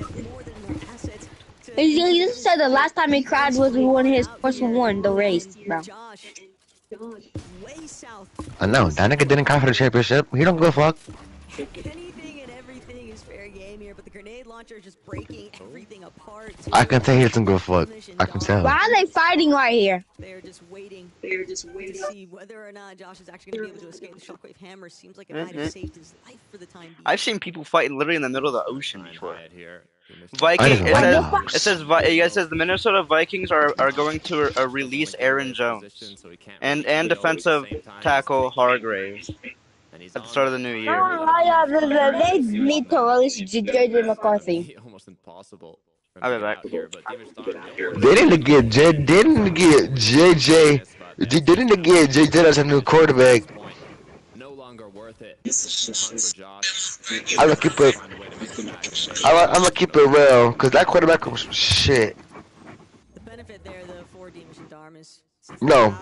He just said the last time he cried was when his horse won the race, bro. I know, that nigga didn't cry for the championship. He don't give a fuck. Anything and everything is fair game here, but the grenade launcher is just breaking everything apart. I can tell he doesn't give a fuck. I can tell. Why are they fighting right here? They're just waiting. To see whether or not Josh is actually going to be able to escape the shockwave hammer. Seems like it might have saved his life for the time being. I've seen people fighting literally in the middle of the ocean before. Viking. It says the Minnesota Vikings are going to release Aaron Jones and defensive tackle Hargraves at the start of the new year. They need to release JJ McCarthy. Almost impossible. I'll be back. They didn't get JJ. They didn't get JJ as a new quarterback. No longer worth it. I'm gonna keep it real, cause that quarterback was shit. The benefit there, though, for Demis and Darmus. No.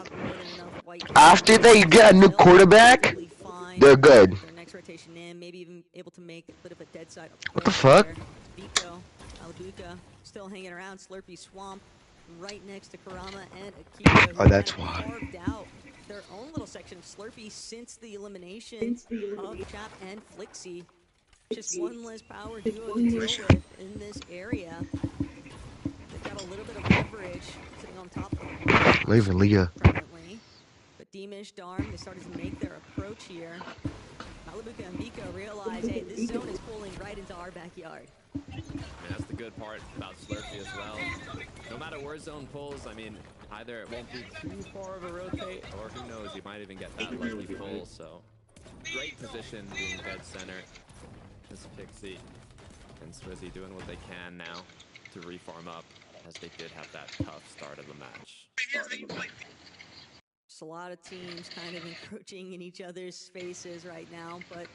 After they get a new quarterback, they're good. Their next rotation in, maybe even able to make a bit of a dead side. What the fuck? Vico, Alabuka, still hanging around. Slurpee Swamp, right next to Karama and Akira. Oh, that's why. Carved out their own little section of Slurpee since the elimination of Chap and Flixie. Just one less power duo to deal with in this area. They've got a little bit of leverage sitting on top of them. Leaving Leah. Currently. But Deemish, Darm, they started to make their approach here. Malabuka and Miko realize, hey, this zone is pulling right into our backyard. And that's the good part about Slurpee as well. No matter where zone pulls, I mean, either it won't be too far of a rotate, or who knows, you might even get that lucky pull. So, great position being dead center. This Pixie and CRXZY doing what they can now to reform up, as they did have that tough start of the match. Just a lot of teams kind of encroaching in each other's spaces right now, but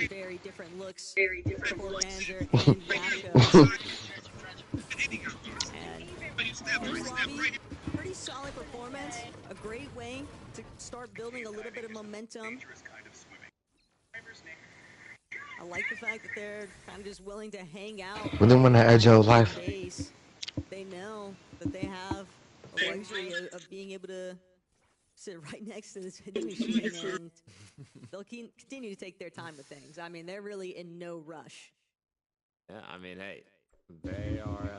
very different looks for Panzer and Yakko. And pretty solid performance, a great way to start building a little bit of momentum. I like the fact that they're kind of just willing to hang out. We don't want to edge your life. They know that they have the luxury of being able to sit right next to this hidden machine, and they'll continue to take their time with things. I mean, they're really in no rush. Yeah, I mean, hey, they are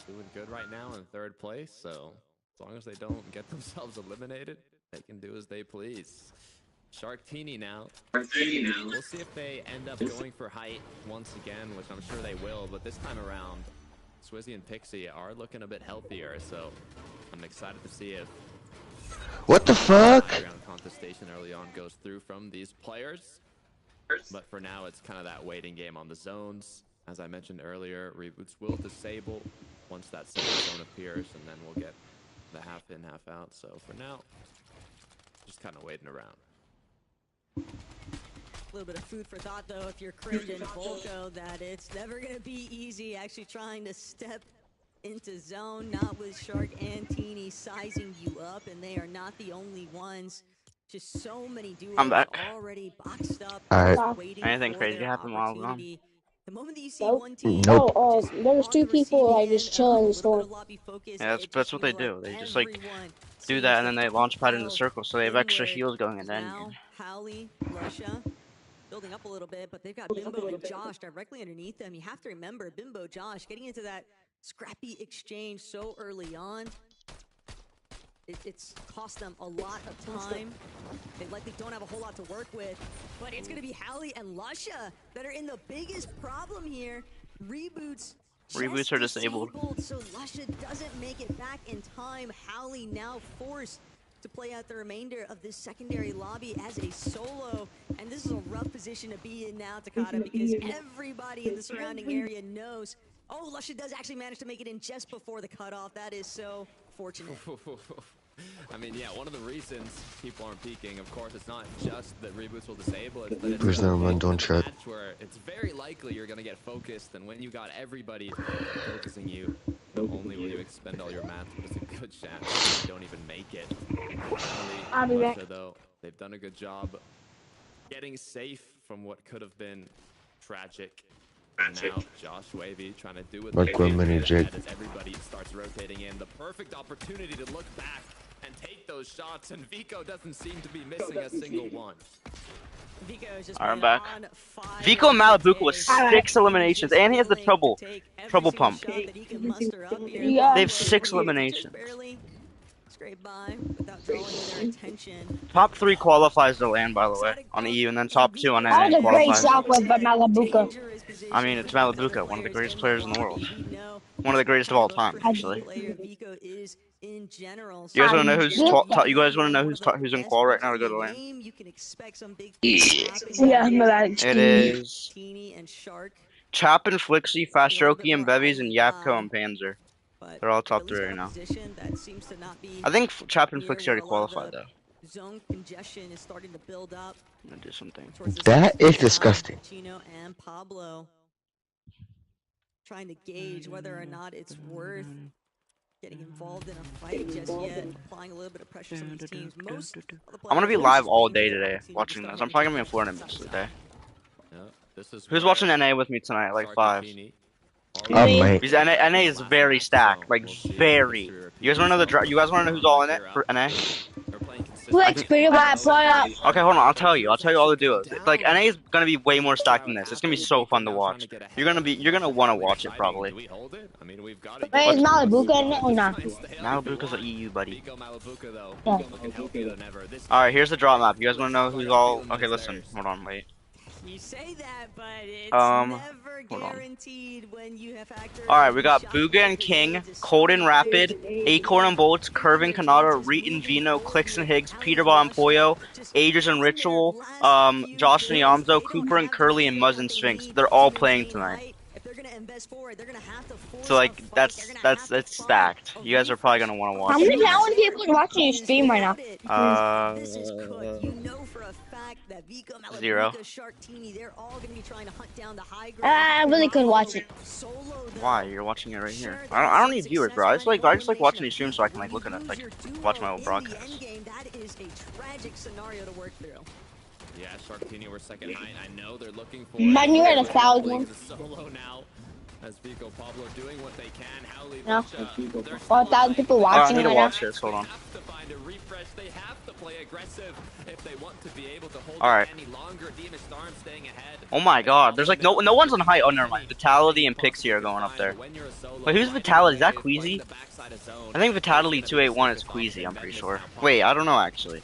doing good right now in third place, so as long as they don't get themselves eliminated, they can do as they please. Sharktini now. We'll see if they end up going for height once again, which I'm sure they will, but this time around, CRXZY and Pixie are looking a bit healthier, so I'm excited to see if what the fuck? Ground contestation early on goes through from these players. But for now, it's kind of that waiting game on the zones. As I mentioned earlier, reboots will disable once that second zone appears, and then we'll get the half in, half out. So for now, just kind of waiting around. A little bit of food for thought, though, if you're Cringe and Volko, that it's never going to be easy actually trying to step into zone, not with Shark and Teeny sizing you up, and they are not the only ones. Just so many duos already boxed up. Alright. Anything crazy happened while I was gone? The moment that you see one team, Nope. There was two people like just chilling in the store. Yeah, that's what they do. They just like do that, and then they launch pad in the circle, so they have extra heals going in the end game. Howley, Russia, building up a little bit, but they've got Bimbo and Josh directly underneath them. You have to remember, Bimbo, Josh, getting into that scrappy exchange so early on, it's cost them a lot of time. They likely don't have a whole lot to work with, but it's going to be Howley and Lusha that are in the biggest problem here. Reboots are disabled. So Lusha doesn't make it back in time. Howley now forced to play out the remainder of this secondary lobby as a solo, and this is a rough position to be in now, Takata, because everybody in the surrounding area knows Oh, Lusha does actually manage to make it in just before the cutoff. That is so fortunate. I mean, yeah, one of the reasons people aren't peeking, of course, it's not just that reboots will disable it, but it's There's no one, don't check. where it's very likely you're going to get focused, and when you got everybody focusing you, not only will you expend all your mats, but it's a good chance you don't even make it. I'll be back. Though, they've done a good job getting safe from what could have been tragic. And now Josh Wavy trying to do it like one minute, Jake. as everybody starts rotating in. The perfect opportunity to look back and take those shots, and Vico doesn't seem to be missing a single one. I'm back. Vico and Malibuca with 6 eliminations, and he has the trouble pump. They have 6 eliminations. Top 3 qualifies to land, by the way, on EU, and then top 2 on NA That was a great qualifies. shot with Malibuca. I mean, it's Malibuca, one of the greatest players in the world. One of the greatest of all time, actually. You guys want to know who's who's in qual right now to go to LAN? Yeah, my bad. It is Chap and Flixie, Fastroki and Bevies, and Yapko and Panzer. They're all top 3 right now. I think Chap and Flixie already qualified though. Zone congestion is starting to build up. I'm gonna do something. That is disgusting. And Pablo trying to gauge whether or not it's worth getting involved in a fight just yet, applying a little bit of pressure to these teams. I'm gonna be live all day today watching this. I'm probably gonna be in Florida most of the day. Who's watching NA with me tonight? Like 5. Because NA is very stacked, like very. You guys wanna know you guys wanna know who's all in it for NA? Okay, hold on. I'll tell you all the duos. Like NA is gonna be way more stacked than this. It's gonna be so fun to watch. You're gonna want to watch it probably. Wait, is Malibuca in it or not? Malibuca's an EU buddy. Yeah. All right, here's the drop map. You guys wanna know who's all? Okay, listen. Hold on, wait. You say that, but it's never guaranteed when you have factored. Alright, we got Booga and King, Cold and Rapid, Acorn and Bolts, Curve and Kanata, Reet and Vino, Clicks and Higgs, Peterball and Poyo, Ages and Ritual, Josh and Yamzo, Cooper and Curly, and Muzz and Sphinx. They're all playing tonight. So like that's stacked. You guys are probably gonna want to watch. How many people are watching your stream right now? 0. I really couldn't watch it. Why? You're watching it right here. I don't need viewers, bro. I just like watching these streams so I can like look at it, like watch my old broadcast. Yeah, Sharktini were second height. I know they're looking for. Man, you had 1,000. Solo now. As Vico Pablo doing what they can. No. 1,000 people watching right now. Watch this. Hold on. They have to play aggressive if they want to be able to hold any longer. Demon Storm staying ahead. Oh my god, there's like no one's on height. Oh, never mind. Vitality and Pixie are going up there. Wait, who's Vitality? Is that Queasy? I think Vitality 281 is Queasy, I'm pretty sure. Wait, I don't know actually.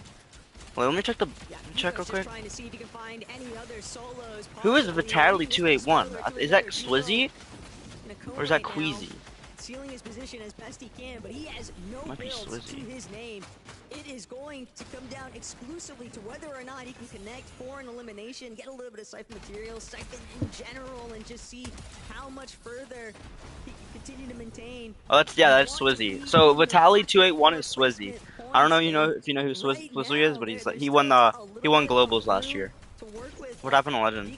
Wait, let me check real quick. Who is Vitality 281? Is that Swizzy? Or is that Queasy? Sealing his position as best he can, but he has no builds to his name. It is going to come down exclusively to whether or not he can connect for an elimination, get a little bit of Siphon material, Siphon in general, and just see how much further he can continue to maintain. Oh, that's Swizzy. So Vitality 281 is Swizzy. I don't know if you know who Swizzy is, but he won globals last year. What happened to Legend?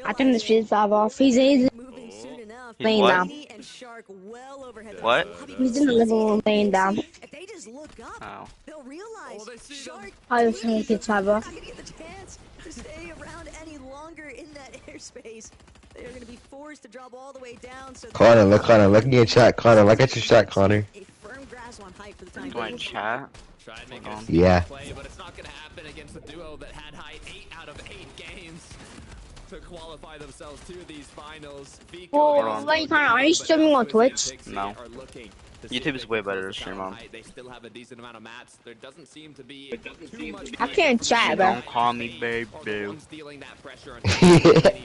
I think the street's 5 off. He's laying down. What? He's in the living room laying down. Oh. I was trying to get 5 off. To stay around any longer in that airspace, they are going to be forced to drop all the way down. So Connor, look at your chat, Connor. Look at your chat, Connor. My chat? Yeah. But it's not going to happen against a duo that had high 8 out of 8 games to qualify themselves to these finals. Well, wait, Connor, are you streaming on Twitch? No. YouTube is way better to stream on. They still have a decent amount of mats. There doesn't seem to be too much. I can't chat, bro. Don't call me babe, boo. Stealing that pressure and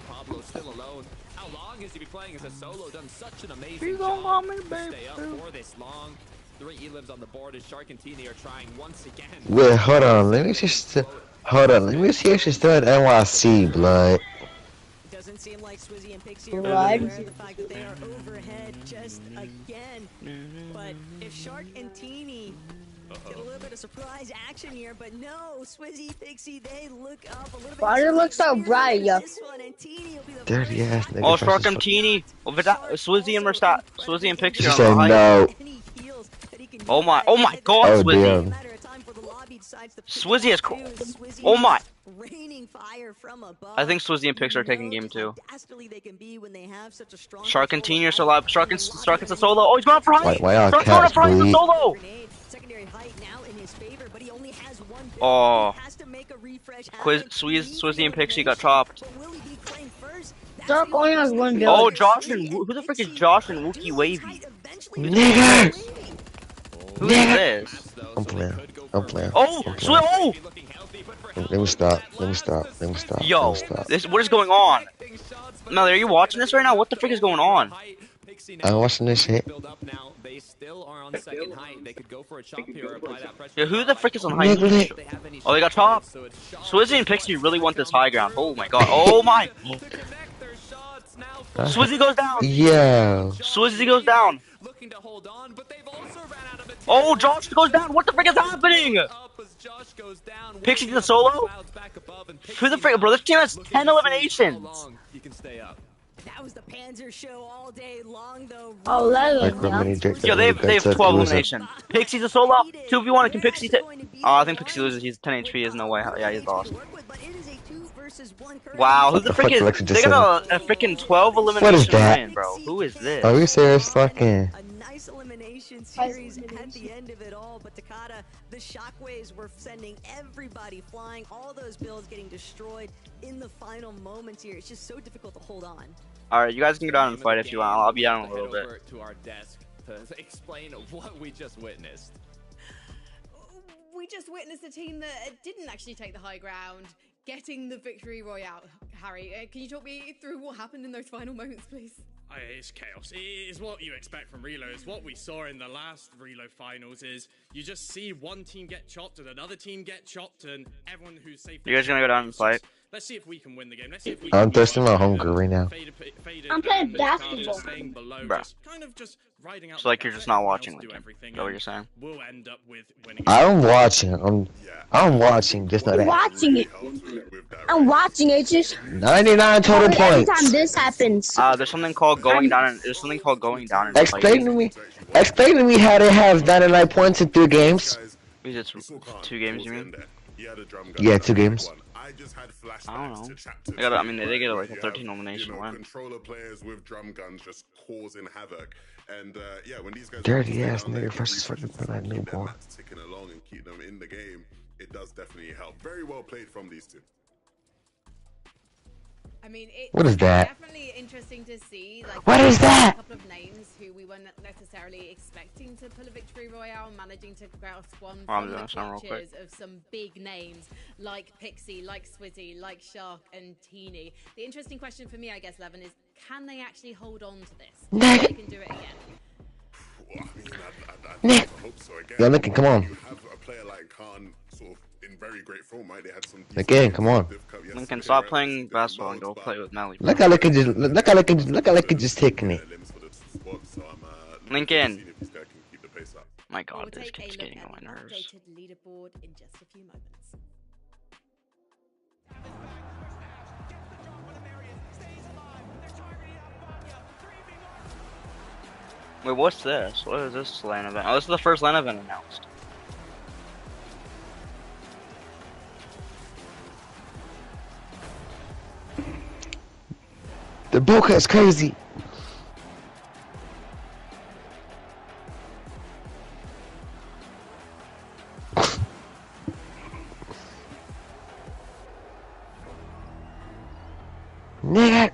Pablo still alone. How long has he been playing as a solo? Done such an amazing job to stay up for this long. 3 elims on the board as Sharktini are trying once again. Wait, hold on. Let me see if she's still at NYC, blood. Doesn't seem like like Swizzy and Pixie are Right. aware of the fact that they are overhead just again. But if Shark and Teeny get a little bit of surprise action here, but no, Swizzy, Pixie, they look up a little bit. Why does it look so bright, yo? Dirty ass nigga. Oh, Shark and Teeny. Swizzy and Versat. Swizzy and Pixie She are on said the height. no. Oh my God, Oh Swizzy. damn. Swizzy is cool. Oh my. I think Swizzy and Pixie are taking game 2. Shark and Teeny are still alive. Shark is a solo. Oh, he's going up for height. Why y'all Shark's going up cats for height. He's a bleed? solo. Oh. Swizzy and Pixie got chopped. Shark only has one build. Oh, Josh and who the frick is Josh and Wookie Wavy? Nigga! Who is this? I'm playing. I'm playing. Oh, oh! Let me stop. Let me stop. Let me stop. Yo, Let me stop. what is going on? Melly, are you watching this right now? What the frick is going on? I'm watching this shit. Yeah, who the frick is on high? Oh, they got chopped. Swizzy and Pixie really want this high ground. Oh my god. Oh my. Swizzy goes down. Yeah. Swizzy goes down. Oh, Josh goes down. What the frick is happening? Pixie to solo? Who the frick, bro? This team has 10 eliminations. That was the Panzer show all day long, though. Oh, yo, they have 12 elimination. Pixie's a solo. 2v1. Can Pixie take? Oh, I think Pixie loses. He's 10 HP. There's no way. Yeah, he's lost. Wow, who the frick is? They got a freaking 12 elimination What is that? win, bro. Who is this? Are you serious? Fucking. Nice elimination series at the end of it all, but Takada, the shockwaves were sending everybody flying, all those builds getting destroyed in the final moments here. It's just so difficult to hold on. Alright, you guys can go down and fight if you want. I'll be down in a little bit. To our desk to explain what we just witnessed. We just witnessed a team that didn't actually take the high ground, getting the victory royale. Harry, can you talk me through what happened in those final moments, please? It's chaos. It is what you expect from Relo. It's what we saw in the last Relo finals. Is you just see one team get chopped and another team get chopped, and everyone who's safe. You guys gonna go down and fight? Let's see if we can win the game. Let's see if we I'm thirsty my hunger right now. I'm playing basketball. Bro. So like you're just not watching like him. Is that what you're saying? We'll end up with winning. I'm watching. I'm watching. Just not that. Watching it. I'm watching it. Just 99 total points. Every time this happens. There's something called going down. There's something called going down. Explain to me. Explain to me how they have 99 points in 3 games. Is it 2 games? You mean? Yeah, 2 games. I don't know. I mean, they get like a 13 elimination win. Controller players with drum guns just causing havoc, and yeah, when these guys dirty ass nigga versus fucking that newborn. Ticking along and keep them in the game, it does definitely help. Very well played from these two. I mean, it's what is that? Definitely interesting to see. Like, what is that? A couple of names who we weren't necessarily expecting to pull a victory royale, managing to grasp one from the clutches of some big names like Pixie, like Swizzy, like Shark, and Teeny. The interesting question for me, I guess, Levin, is can they actually hold on to this? They can do it again. Well, I mean, I hope so. Again, yo, Lincoln, come on. You have a player like Khan, sort of in very great form, right? They had some. Again, come on. Lincoln, stop playing basketball and go play with Melly. Look how Lincoln just taking it. Lincoln. My God, this keeps getting on my nerves. Leaderboard in just a few moments. Wait, what's this? What is this LAN event? Oh, this is the first LAN event announced. The Boca is crazy. Nigga.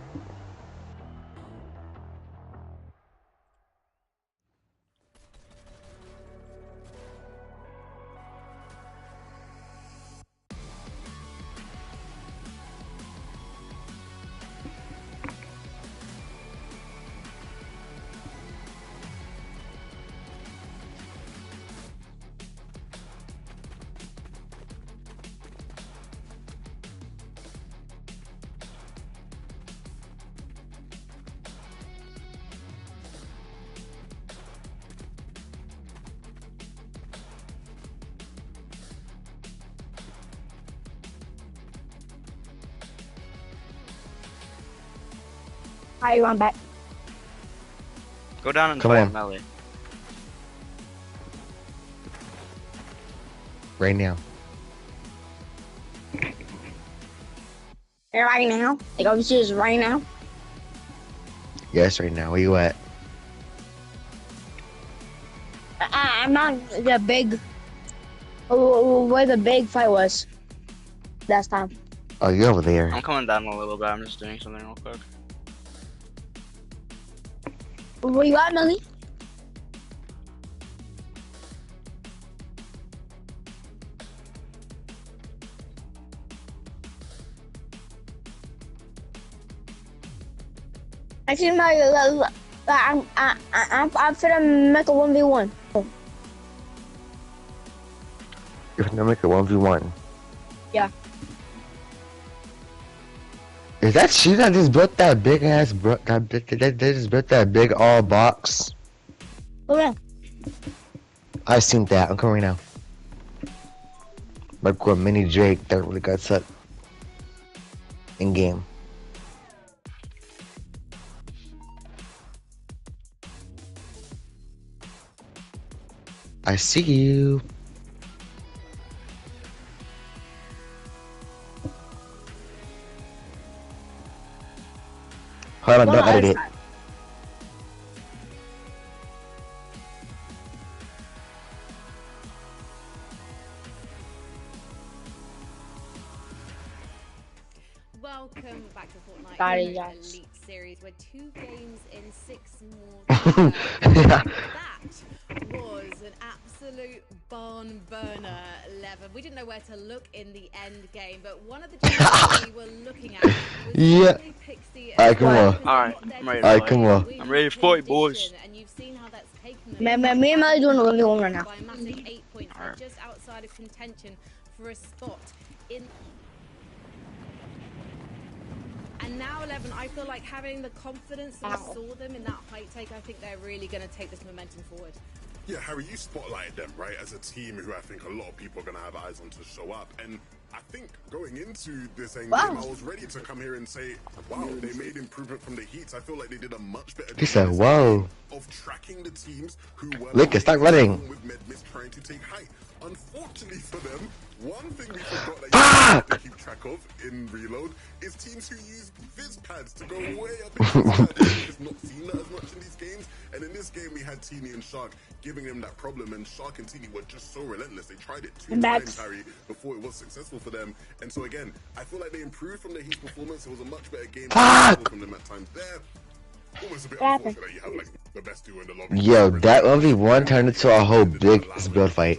Alright, run back. Go down and Come fight on. melee. Right now. Right now? Like, obviously, it's right now. Yes, right now. Where you at? I'm not the big. Where the big fight was last time. Oh, you over there. I'm coming down a little bit. I'm just doing something real quick. Where you at, Millie? Actually, I'm finna make a 1v1. You're gonna make a 1v1. Yeah. Is that she that just built that big ass they just built that big all box? Okay. I seen that. I'm coming right now. Like with mini Drake that really got sucked in game. I see you. Hold on, don't edit it. Welcome back to Fortnite Sorry, yes. Elite Series. We're 2 games in 6 more. That was an absolute barn burner 11. We didn't know where to look in the end game, but one of the teams we were looking at was Yeah. Pixie. Alright, come on. Alright, I'm ready. Alright, come on. I'm ready to fight, boys. And you've seen how that's taken them Me and Millie doing a 1v1 right now. by a massive 8 points. They're just outside of contention for a spot in. And now 11, I feel like having the confidence that we saw them in that height take, I think they're really going to take this momentum forward. Yeah, Harry, you spotlighted them, right, as a team who I think a lot of people are going to have eyes on to show up. And I think going into this end game, I was ready to come here and say, wow, they made improvement from the Heats. I feel like they did a much better He said, whoa. of tracking the teams who were Look, start running. with Medmis trying to take height. Unfortunately for them, one thing we forgot that you have to keep track of in Reload is teams who use Fizz pads to go way up in Fizz pads. We've just not seen that as much in these games. And in this game, we had Teeny and Shark giving him that problem, and Shark and Teeny were just so relentless. They tried it 2 times, Harry, before it was successful for them. And so again, I feel like they improved from the Heat performance. It was a much better game from them at times there. Almost a bit unfortunate that you have like the best duo in the lobby. Yo, that 1v1 turned into a whole big build fight.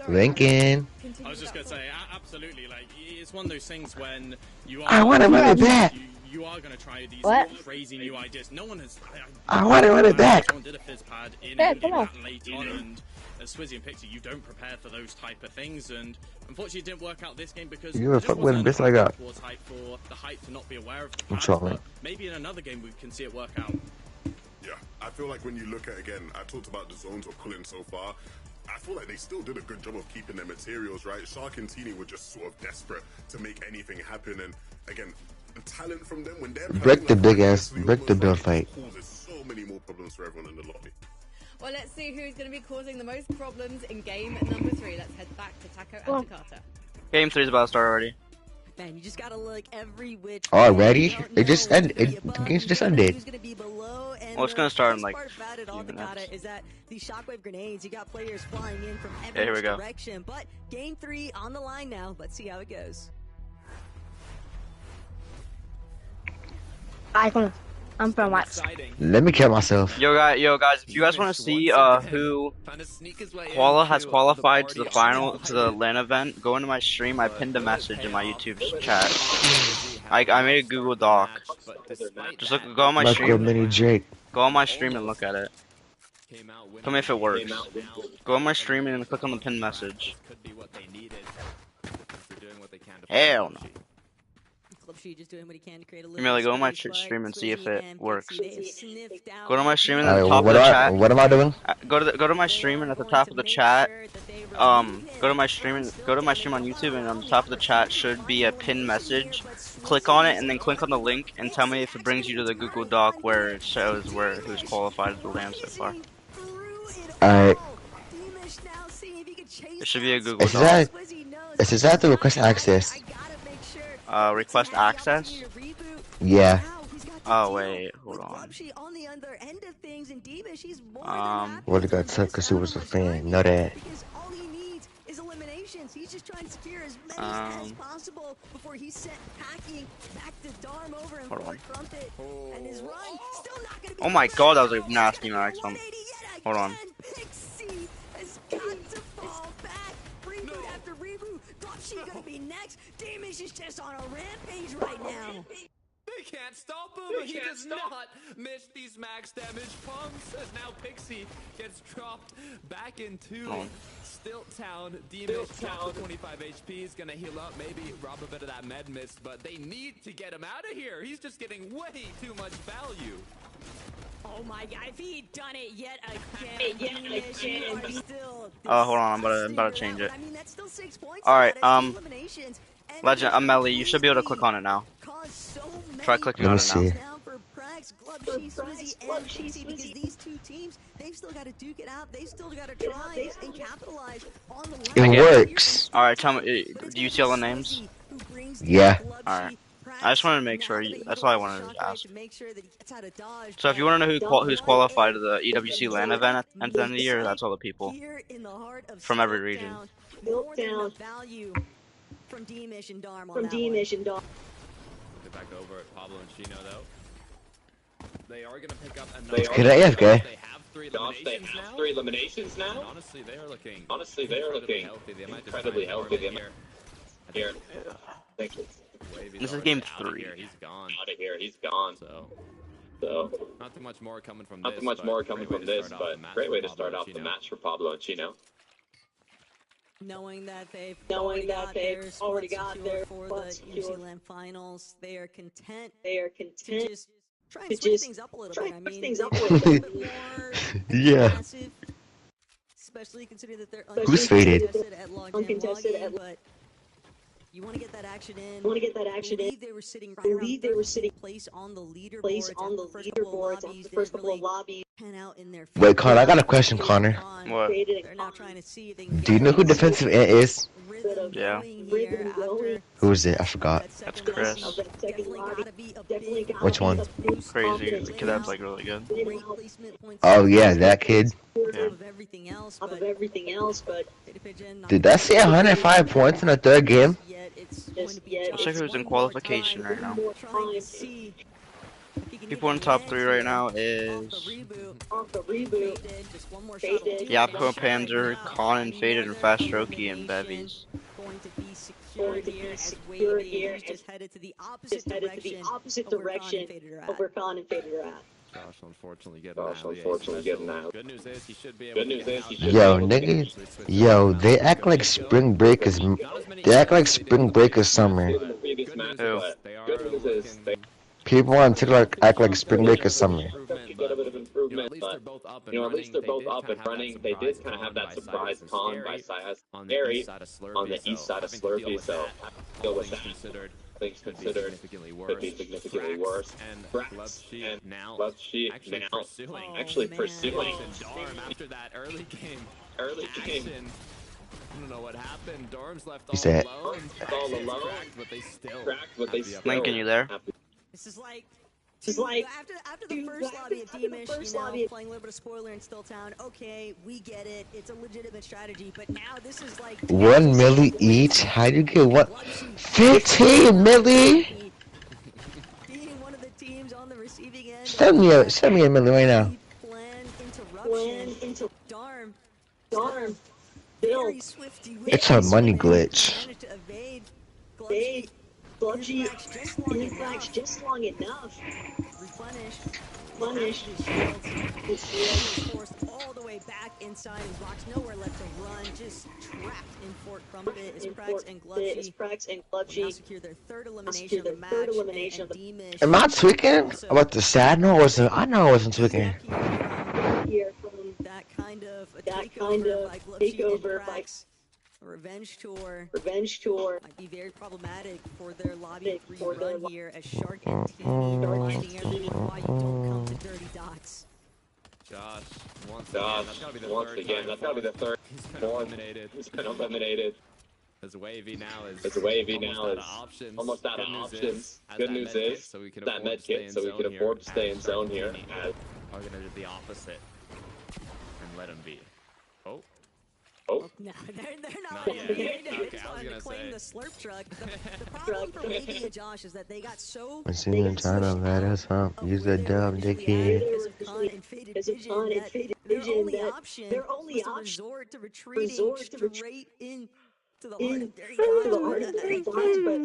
Lincoln. I was just gonna say, absolutely. Like, it's one of those things when you are. I want to run it back. You are gonna try these crazy new ideas. No one has. I want to run it back. Someone did a fizz pad in that late on, and as Swizzy and Pixie, you don't prepare for those type of things, and unfortunately, it didn't work out this game because you were fuck with bitch like that. Towards hype for the hype to not be aware of the pad, but maybe in another game we can see it work out. Yeah, I feel like when you look at again, I talked about the zones we're pulling so far. I feel like they still did a good job of keeping their materials, right? Shark and Teeny were just sort of desperate to make anything happen, and again, the talent from them when they're break the big ass, break the build fight. Causes so many more problems for everyone in the lobby. Well, let's see who's going to be causing the most problems in game number 3. Let's head back to Taco and Takata. Game 3 is about to start already. Man, you just gotta look every which already? It just ended. The game's just ended. Well, it's gonna start in like a few minutes. Is that the shockwave grenades? You got players flying in from every here we go. direction. But game 3 on the line now. Let's see how it goes. I'm from what? Let me kill myself. Yo guys, if you guys want to see who has qualified to the final, to the LAN event, go into my stream. I pinned a message in my YouTube chat. I made a Google Doc. Just go on my stream. Mini Drake. Go on my stream and look at it. Tell me if it works. Go on my stream and click on the pinned message. Hell no. Merely go on my stream and see if it works. Go to my stream and at the top of the chat. What am I doing? Go to my stream and at the top of the chat. Go to my stream on YouTube and on the top of the chat should be a pinned message. click on it and then click on the link and tell me if it brings you to the Google Doc where it shows who's qualified as the LAN so far. Alright. It should be a Google Doc. Is that the request access? Request access? Yeah. Oh wait, hold on. What the guy took because he was a fan. Know that. He's just trying to secure as many as possible before he's sent packing back to Darm over and Crumpet. And his run still not gonna be. Oh my god, that was a nasty max. Hold on. Pixie has got to fall back. Reboot after reboot. Glopsy gonna be next. Damish is just on a rampage right now. They can't stop him. He does not miss these max damage pumps. As now Pixie gets dropped back into Stilt Town. Damish down to 25 HP is gonna heal up, maybe rob a bit of that med mist, but they need to get him out of here. He's just getting way too much value. Oh my god, if he'd done it yet again. Oh, hold on, I'm about to change it. Alright, Legend, Melly, you should be able to click on it now. Try clicking on it now. These two teams, they've still got to duke it out. They've still got to try and capitalize on the It works. Alright, tell me, do you see all the names? Yeah. Alright. I just wanted to make sure. That's all I wanted to ask. So if you want to know who's qualified to the EWC LAN event at the end of the year, that's all the people from every region. From D-Mish and Darm Get back over at Pablo and Chino though. They are gonna pick up another. Could I AFK? They have three eliminations now. And honestly, they are looking healthy. Incredibly healthy. Here. Thank you. This is game 3. He's gone. Out of here. He's gone. So not too much more coming from this. But great way to start off the match for Pablo and Chino. Knowing that they've already got their for the UC LAN finals, they are content. To just try and switch things up a little bit. I mean, a bit more aggressive, especially considering that they're uncontested at login, but you want to get that action in. I believe they were sitting right around place on the leaderboards after the first couple of lobbies. Wait, Connor, I got a question, Connor. What? Do you know who defensive ant is? Yeah. Who is it? I forgot. That's Chris. Which one? Crazy. The kid that's like really good. Oh yeah, that kid. Yeah. Did that say 105 points in the third game? Looks like who's in qualification right now. People in top 3 right now is Yapko, Panzer, Con and Faded, and Fast Strokey, and Bevies. He's just headed to the opposite direction of where Con and Fader are at. Josh, unfortunately, getting out. Good news is he should be able to Yo, niggas. Yo, they act like spring break is. They act like spring break is summer. Who? People on TikTok act like spring break is summer. At least they're both up and running. They did kind of have that surprise con by Sias Gary on the east side of Slurpee, so deal with that. Things considered could be significantly worse. And Glopsy now actually pursuing after that early game. I don't know what happened. Dorm's left all alone. Cracked, but they still. Lincoln, you there? This is like after the first lobby of D-Mish, playing a little bit of spoiler in Stilltown. Okay, we get it. It's a legitimate strategy, but now this is like 1 milli each. How do you get what? 15 milli. Being one of the teams on the receiving end. Send me a milli right now. Plan into Darm. It's a money glitch. Glopsy inflax just long enough. Replenish. His shield is forced all the way back inside. His box nowhere left to run. Just trapped in Fort Crumpet. Is Prex and Glopsy now secure their third elimination of the match. And D-Mish. Am I tweaking about the sad? No, I know I wasn't tweaking. Here from that kind of a takeover by Glopsy. Revenge tour. Revenge tour might be very problematic for their lobby 3 run here as Shark and Teeny reminding everyone why you don't come to Dirty Docks. Josh, once again, that's gotta be the third. He's been eliminated. As Wavy now is almost out of options. Good news is that med kit, so we can afford to stay in zone here. Are gonna do the opposite and let him be. Oh. Well, no, they're not yet. Okay, I was gonna claim the slurp truck. The problem for Wavy and Josh is that they got so I see him trying to let us hump. Use the dumb dickhead. There's a con and faded vision that their only option resort to retreating straight in to the heart of Dirty Docks, but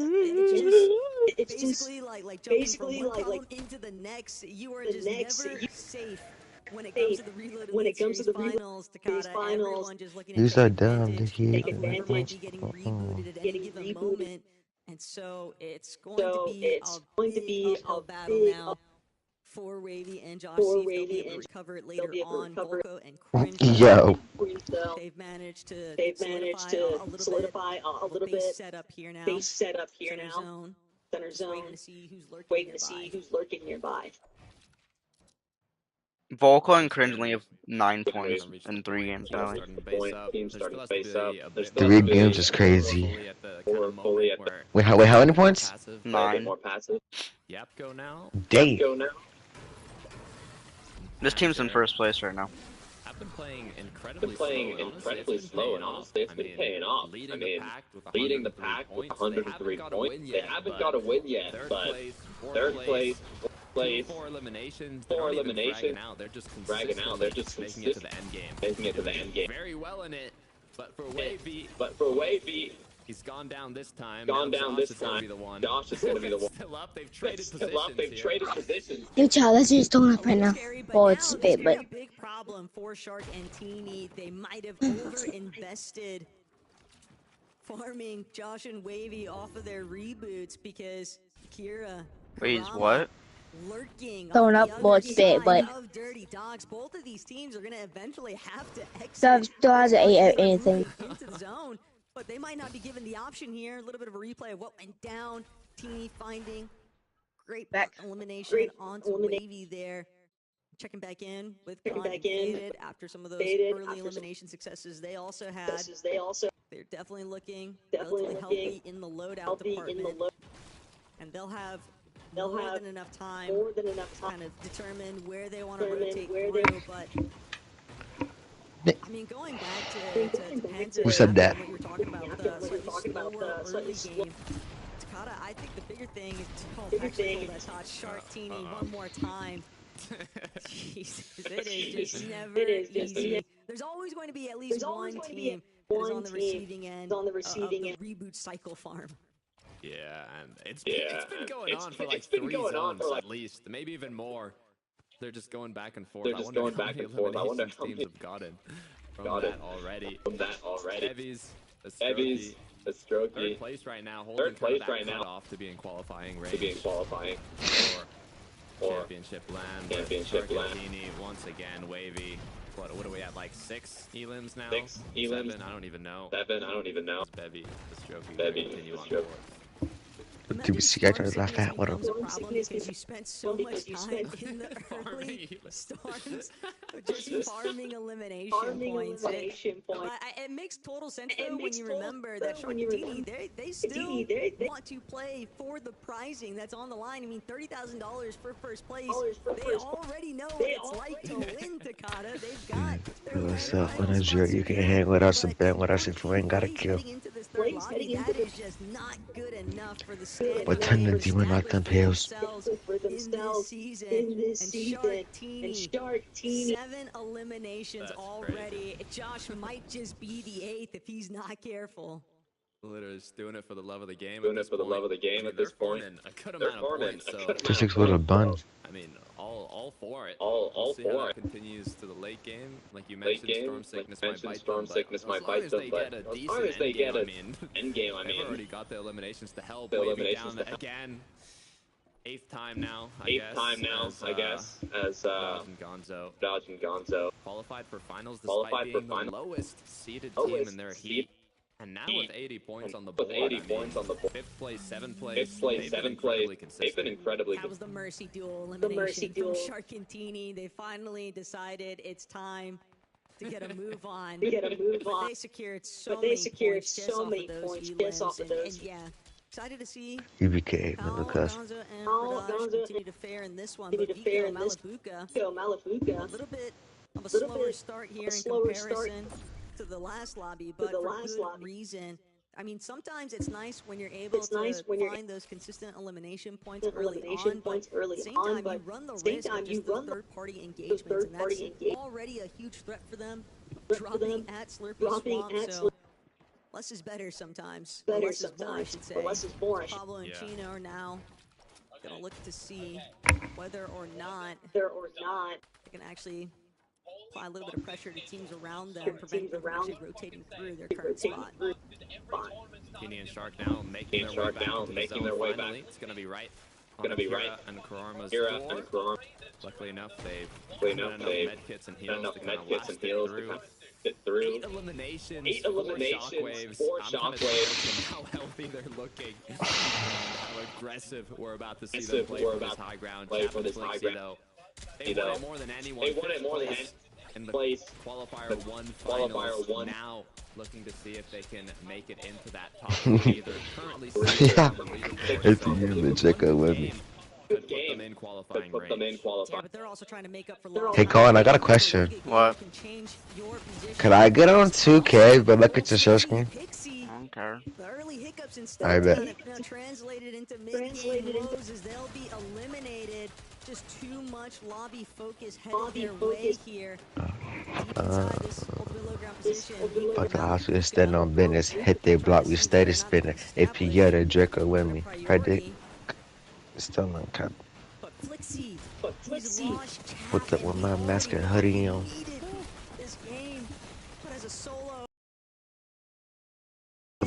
it's basically like jumping from one problem into the next. You are just never safe. When it comes to the reloaded finals, Takata, everyone just looking at so dumb, take advantage might be getting rebooted at any given moment, and so it's going to be a battle now for Wavy and Josh. See if they'll be able to recover it later on. Volko and Cringe, they've managed to solidify a little bit base set up here now. Center zone. Waiting to see who's lurking nearby. Volko and Cringeley have 9 points in 3 games now. Team's starting to face up. 3 games is crazy. Wait, how many points? 9. More passive. Yapko now. Dang. This team's in first place right now. I've been playing incredibly slow, and honestly, it's been paying off. I mean, leading the pack with 103 points. They haven't got a win yet, but third place. 4 eliminations. They're just making it to the end game. Very well in it, but for Wavy, he's gone down this time. Josh is gonna be the one. Still up. They've traded positions. Yo, child, let's just don't up right now. Well, it's big, but big problem for Shark and Teeny. They might have overinvested farming Josh and Wavy off of their reboots because Kira. Wait, what? Lurking throwing up, well, it's big, but Dirty Docks. Both of these teams are going to eventually have to exit. Still hasn't ate anything. Into the zone, but they might not be given the option here. A little bit of a replay of what went down. Teeny finding great elimination onto Wavy there. Checking back in with Faded after some of those early elimination successes they also had. They're definitely looking relatively healthy in the loadout department, and they'll have more than enough time to kind of determine where they want to rotate through, but I mean, going back to Penta, who said that? What you were talking about with the slower early game, Takata, I think the bigger thing is to call that hot Shark Teeny one more time. Jesus, it is just never easy. There's always going to be at least one team that is on the receiving end of the reboot cycle farm. Yeah, and it's been going on for like 3 zones at least, maybe even more. They're just going back and forth. I wonder how many eliminations teams have gotten from that already. Evie's, the Strokey. Third place right now, holding that off to be in qualifying range. For championship land. Teeny, once again, Wavy. What do we have, like 6 elims now? 7? I don't even know. Bevy, the Strokey, continue on board. TBC, I tried to laugh at what a problem because you spent so much time in the early storms just farming elimination points. It makes total sense though when you remember that Shark and Teeny, they still want to play for the pricing that's on the line. I mean, $30,000 for first place. They already know what it's like to win, Takata. They've got what's up, when it's your, you can hang with us and bang with us if you ain't got a kill. That is just not good enough for the But turn the demon out them pills. In this season. And Shark Teeny. 7 eliminations already. Josh might just be the 8th if he's not careful. Literally just doing it for the love of the game. At this point. A good amount of points. So 36 with a bun. I mean, all for it. All see for how it. That continues to the late game. Like you mentioned, storm sickness might bite them, but as long as they get an end game, I mean, they've already got the eliminations to help. Wavy down again. 8th time now, I guess. As Dodge and Gonzo qualified for finals despite being the lowest seeded team in their heat. And now with 80 points on the board, fifth place, seventh place, they've been incredibly consistent. That was the Mercy Duel elimination from Sharkantini. They finally decided it's time to get a move on. But they secured so many points just off of those elims. And yeah, excited to see EBK, how Gonza and Pradash continue to fare in this one. But Vico Malabuka, a little bit of a slower start here in comparison to the last lobby, but for good reason. I mean, sometimes it's nice when you're able to find those consistent elimination points early on, but at the same time, you run the risk of just the third-party engagements, and that's already a huge threat for them, dropping at Slurpee Swamp, so less is better sometimes, or less is more, I should say. Pablo and Chino are now going to look to see whether or not they can actually apply a little bit of pressure to teams around them, prevent them from actually rotating through their current spot. Kenny and Shark now making their way back. It's going to be right on Kira and Kurarma's door. Luckily enough, they've enough medkits and heals to kind of last it through. 8 eliminations, 4 shockwaves. How healthy they're looking. How aggressive we're about to see them play for this high ground. They want it more than anyone. In the qualifier 1 finals, now looking to see if they can make it into that top 3. They're currently put them in qualifying range. Yeah, but they're also trying to make up for Hey Colin, I got a question. What? Can I get on 2K but look at your show screen? Okay. The early hiccups and I stuff bet. translated into mid-game woes as they'll be eliminated. Just too much lobby focus headed their way here. Fuck the hospital, standing on business, hit they block, we steady spinning. AP the Draco with me. Predict. Still on top. With my mask and hoodie on.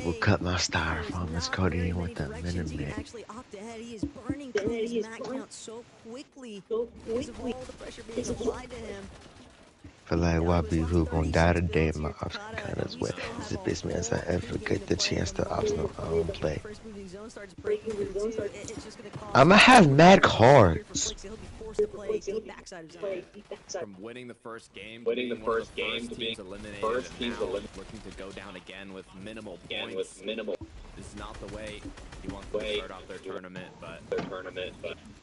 Will cut my styrofoam. It's Cody with the minute. He is burning through his max count so quickly because of all the pressure being applied to him. Feel like YB who gon' die today, my ops kind of wet. This bitch man, I ever get the chance to ops no own play. I'ma have mad cards. From winning the first game to being first teams eliminated, looking to go down again with minimal points. This is not the way he wants to start off their tournament, but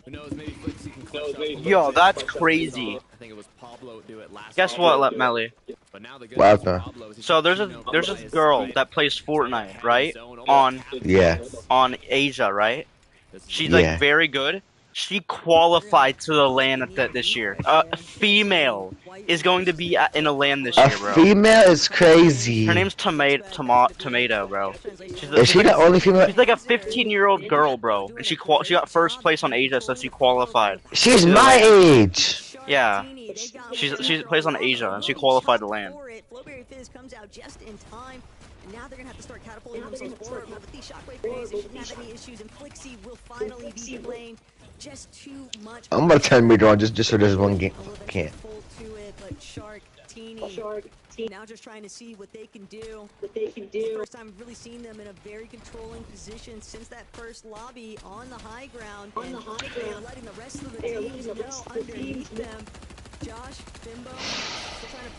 who knows, maybe Flixie can clutch up. Yo, that's crazy. I think it was Pablo do it last. Guess what, Melly? So there's this girl that plays Fortnite, right? On Asia, right? She's like very good. She qualified to the LAN at this year. A female is going to be in a LAN this year, bro. A female is crazy. Her name's Tomato, bro. Is she the only female? She's like a 15-year-old girl, bro. And she got first place on Asia, so she qualified. She's my age. Yeah. She plays on Asia, and she qualified to LAN. Now they're gonna have to start catapulting themselves forward, but with these shockwave plays, they shouldn't have any issues, and Flixie will finally be blamed. Just too much. I'm gonna turn me on just for this one game. Can't. But Shark-Tini now just trying to see what they can do. It's the first time we've really seen them in a very controlling position since that first lobby on the high ground. They're letting the rest of the teams know underneath them. Josh, Bimbo, still trying to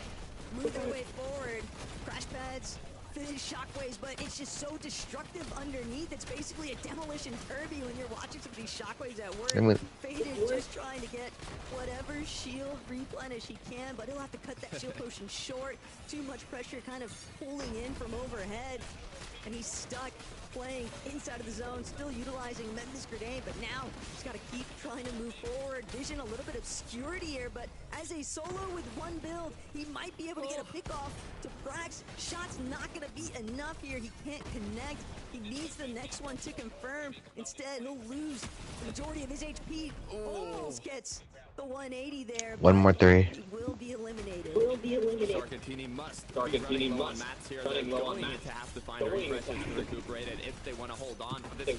move their way forward. Crash pads. Shockwaves, but it's just so destructive underneath. It's basically a demolition derby when you're watching some of these shockwaves at work. Fade is just trying to get whatever shield replenish he can, but he'll have to cut that shield potion short. Too much pressure kind of pulling in from overhead, and he's stuck playing inside of the zone, still utilizing Memphis Grenade, but now he's got to keep trying to move forward. Vision a little bit obscurity here, but as a solo with one build, he might be able to get a pick off to Brax. Shot's not going to be enough here. He can't connect. He needs the next one to confirm. Instead, he'll lose the majority of his HP. Almost gets the 180 there. 1 more 3. He will be eliminated. Sharkantini must running low on mats here. They're going to have to find a refresher to recuperate it if they want to hold on to this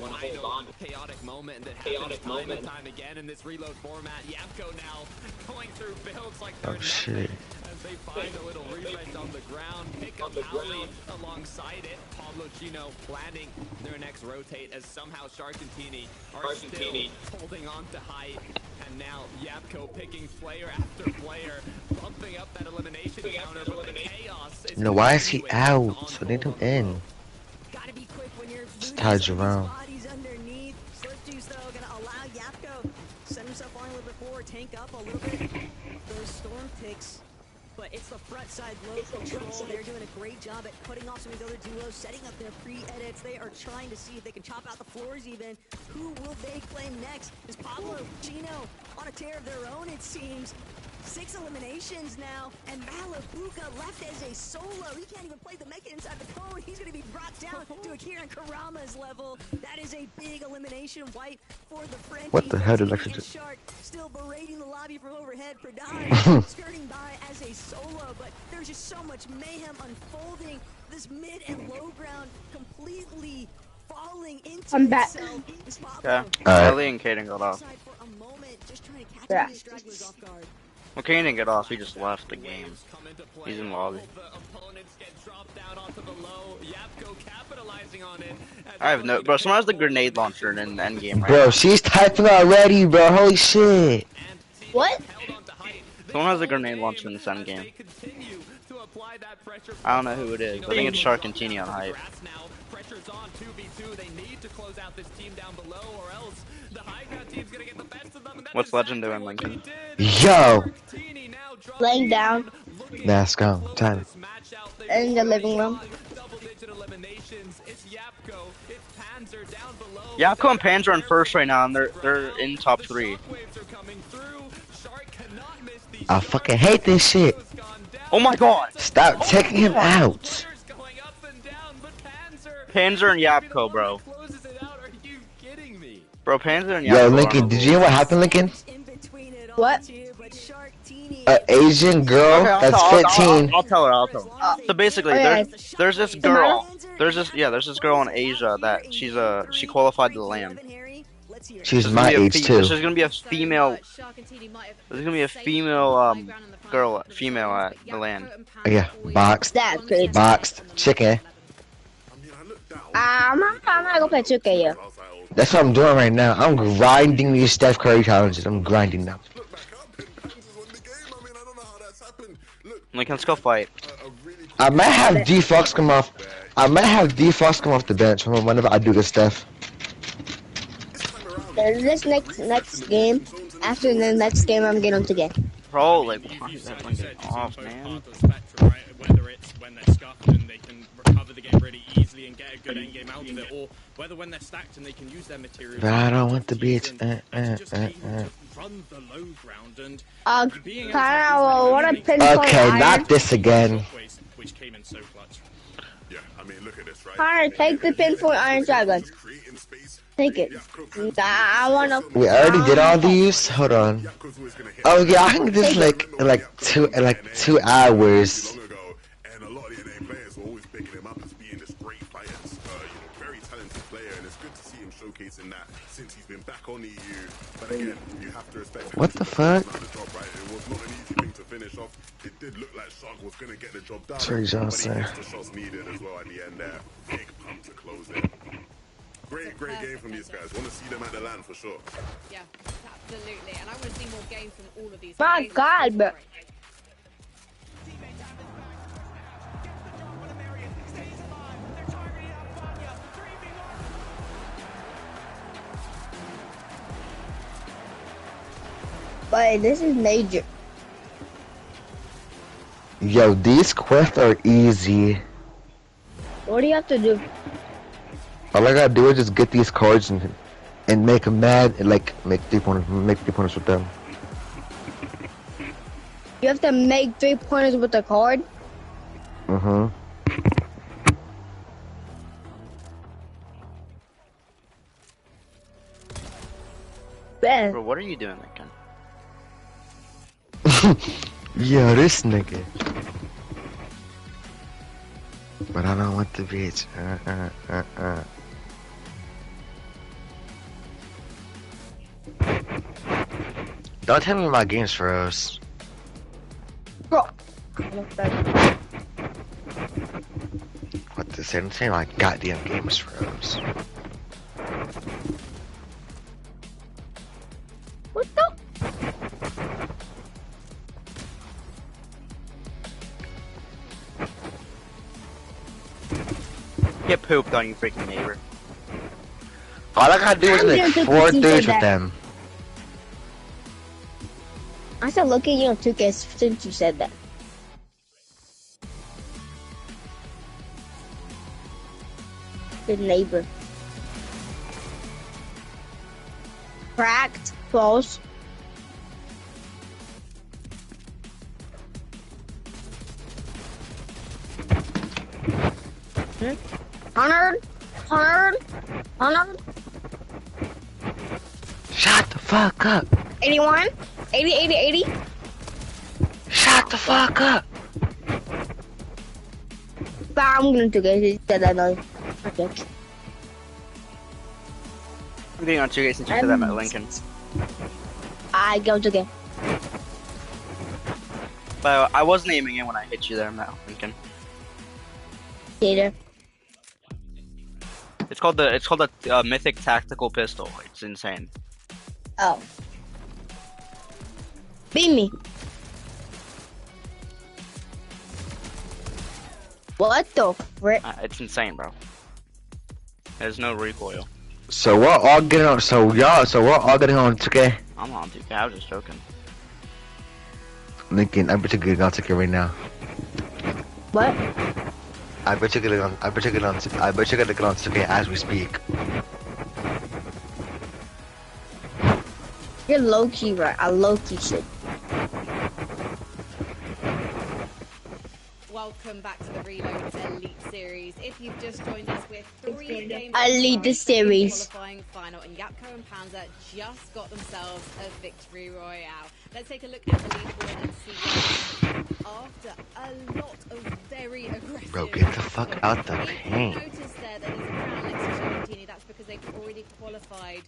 chaotic moment that happens time and time again in this reload format. Yapko now going through builds like they're nothing. As They find a little refresh on the ground, pick up Ali alongside it. Pablo Chino planning their next rotate as somehow Sharkantini are still holding on to height. And now Yapko picking player after player, bumping up that elimination counter, but the chaos is why is he out? I need him in. Gotta be quick when you're losing around. bodies underneath. Slipjuice though gonna allow Yapko set himself on a little bit forward, tank up a little bit. Those storm picks, but it's the front side low control. They're doing a great job at cutting off some of the other duos, setting up their pre-edits. They are trying to see if they can chop out the floors even. Who will they claim next? Is Pablo Chino on a tear of their own, it seems? 6 eliminations now, and Malabuka left as a solo. He can't even play the Mecha inside the cone. He's going to be brought down to Akira Karama's level. That is a big elimination wipe for the French. What the hell did I do? Shark still berating the lobby from overhead. Pradhan skirting by as a solo, but there's just so much mayhem unfolding. This mid and low ground completely falling into I'm back. Yeah. Ellie and Kaden got off. Yeah. Well, Kaden didn't get off. He just left the game. He's in lobby. I have no, bro. Someone has the grenade launcher in the end game right Bro, now. she's typing already, bro. Holy shit. What? Someone has a grenade launcher in this end game. I don't know who it is. I think it's Sharkantini on hype. Pressure's on 2v2. They need to close out this team down below, or else the high ground team's gonna get the best of them. What's Legend doing, Lincoln? Yo. Laying down. Let's go. Time. In the living room. Yapko and Panzer are in first right now, and they're in top 3. I fucking hate this shit. Oh my god! Stop taking him out. Panzer and Yapko, bro. Bro, Panzer and Yapko. Yo, Lincoln, did you hear what happened, Lincoln? What? An Asian girl that's 15. I'll tell her. So basically, there's this girl. There's this girl in Asia that she qualified to the LAN. She's my age too. There's gonna be a female. There's gonna be a female female at the LAN. Yeah, boxed. That's crazy. Boxed chicken. I'm not gonna play 2K yet. That's what I'm doing right now. I'm grinding these Steph Curry challenges. I'm grinding them. Like, let's go fight. I might have D Fox come off. I might have D Fox come off the bench whenever I do this stuff. This next game, after the next game, I'm getting on to get. Bro, like, why is that one getting off, man? Whether it's when they're scuffed and they can recover the game really easily and get a good end game out of it, or whether when they're stacked and they can use their materials. But I don't want the beach. Run the low ground and okay, not this again. Which came in so clutch. Yeah, I mean, look at this, right? Connor, take the pinpoint iron shotgun. Take it. I wanna. We already did all these. Hold on. Oh yeah, I think this is like 2 hours. And a lot of the NA players were always picking him up as being this great fighter, very talented player, and it's good to see him showcasing that since he's been back on EU. But again, you have to respect. What the fuck? It was not an easy thing to finish off. It did look like Shark was gonna get the job done. Sorry, Johnson. But he missed the shots needed as well at the end there. Big pump to close it. Great game from these guys. Want to see them at the LAN for sure. Yeah, absolutely. And I want to see more games from all of these. My God, bro. But this is major. Yo, these quests are easy. What do you have to do? All I gotta do is just get these cards and make them mad and like make 3-pointers with them. You have to make 3-pointers with the card? Mm-hmm. Ben. Bro, what are you doing, Lincoln? Yo, this nigga. But I don't want the bitch. Don't tell me my game's froze. Bro, What the same thing? Like goddamn games froze. What the? Get pooped on, you freaking neighbor. All I gotta do is make 4 threes with them. I said look at you on 2K since you said that. Good neighbor. Cracked. False. Honored. Shut the fuck up. 81. 80. Shut the fuck up. But I'm going to get that annoying. Okay. I'm getting on 2K since you said that about Lincoln. I go to get. But I wasn't aiming in when I hit you there, Matt Lincoln. Later. It's called the Mythic Tactical Pistol. It's insane. Oh. Beat me. What the frick? It's insane, bro. There's no recoil. So we're all getting on. So we're all getting on 2K. I'm on 2K. I was just joking. Lincoln, I bet you're getting on 2K right now. What? I bet you're getting on 2K as we speak. You're low key, right? I low key shit. Welcome back to the Reload Elite Series. If you've just joined us, we're 3 games Elite Series. qualifying final, and Yapko and Panzer just got themselves a victory royale. Let's take a look at the leaderboard and see after a lot of very aggressive. Bro, get the fuck out the paint. Notice there that there's a crown next to Argentina. That's because they've already qualified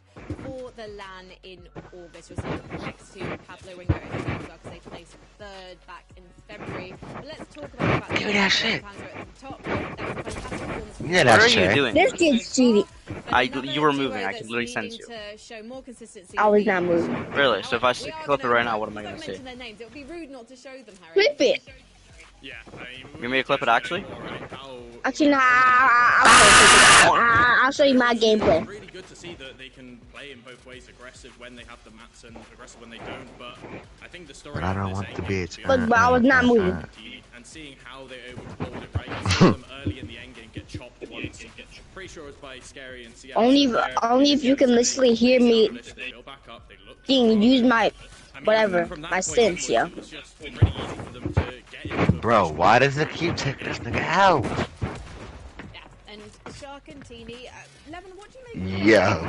for the LAN in August. You'll see it next to Pablo Ringo as well, because they placed 3rd back in February. But let's talk about give me that shit. Yeah, that's what are you doing? This kid's cheating. You were moving. I can literally sense you. I was not moving. Really? So if I clip it right now, what am I gonna see? Flip it. Yeah, You want me to clip it actually? Actually, nah, I'll show you my gameplay. It's really good to see that they can play in both ways, aggressive when they have the mats and aggressive when they don't. But I think the story. But I don't want the bitch. But I was not moving. And seeing how they're able to hold it right, you see them early in the end game get chopped once. Pretty sure it's by Scary and CRXZY. Only if you can literally hear me use my whatever, my sense, yeah. Bro, why does it keep taking this nigga out? Yeah, and Shark and Teeny, Levin, what do you make? Yeah.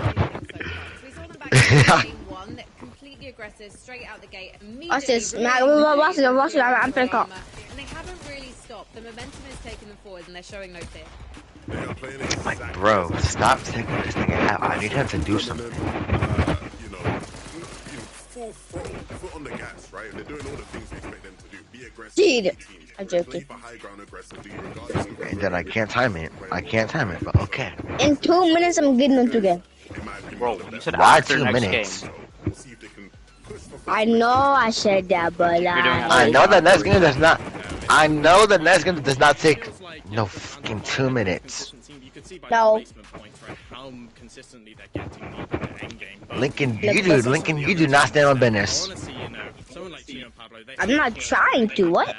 We saw them back in game 1, completely aggressive, straight out the gate. Watch this, watch it, I'm finna call. And they haven't really stopped. The momentum is taking them forward, and they're showing no fear. Like, bro, stop taking this nigga out. I need him to do something. Full foot on the gas, right? And they're doing all the things we expect them to do. Be aggressive. Dude, I'm joking. And then I can't time it. But okay. In 2 minutes, I'm getting into game. Bro, you said why after 2 next minutes? game. I know I said that, but I know the next game does not. I know the next game does not take no fucking 2 minutes. No. Lincoln, you do not stand on business. I'm not trying to. What?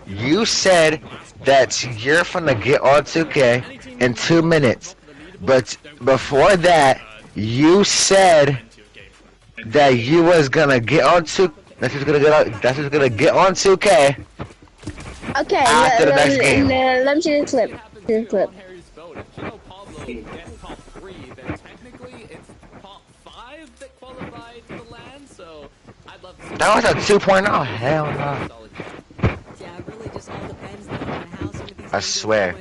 You said that you're finna get on 2K in 2 minutes, but before that, you said that you was gonna get on 2. That's who's gonna get on 2K. Okay. After the next game. Let me see the clip. That was a 2.0. Hell no. Yeah, it really just all depends on how some of these I swear,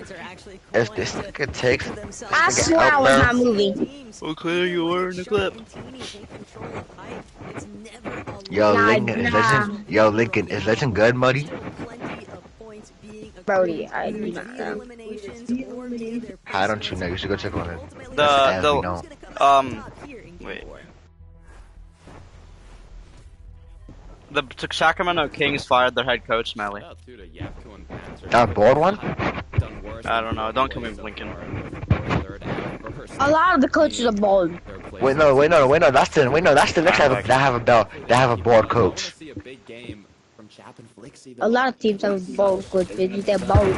if this nigga takes, I swear I was not moving. Okay, you were in the clip. Yo, Lincoln, is Legend? Yo, Lincoln, is Legend good, Muddy? Brody, I do not know. How don't you know? You should go check on it. Wait. The Sacramento Kings fired their head coach, Smelly. That board one? I don't know. Don't come in, Lincoln. A lot of the coaches are bald. Wait, no. That's the next that have a board coach. A lot of teams have a bald coach. They're bald.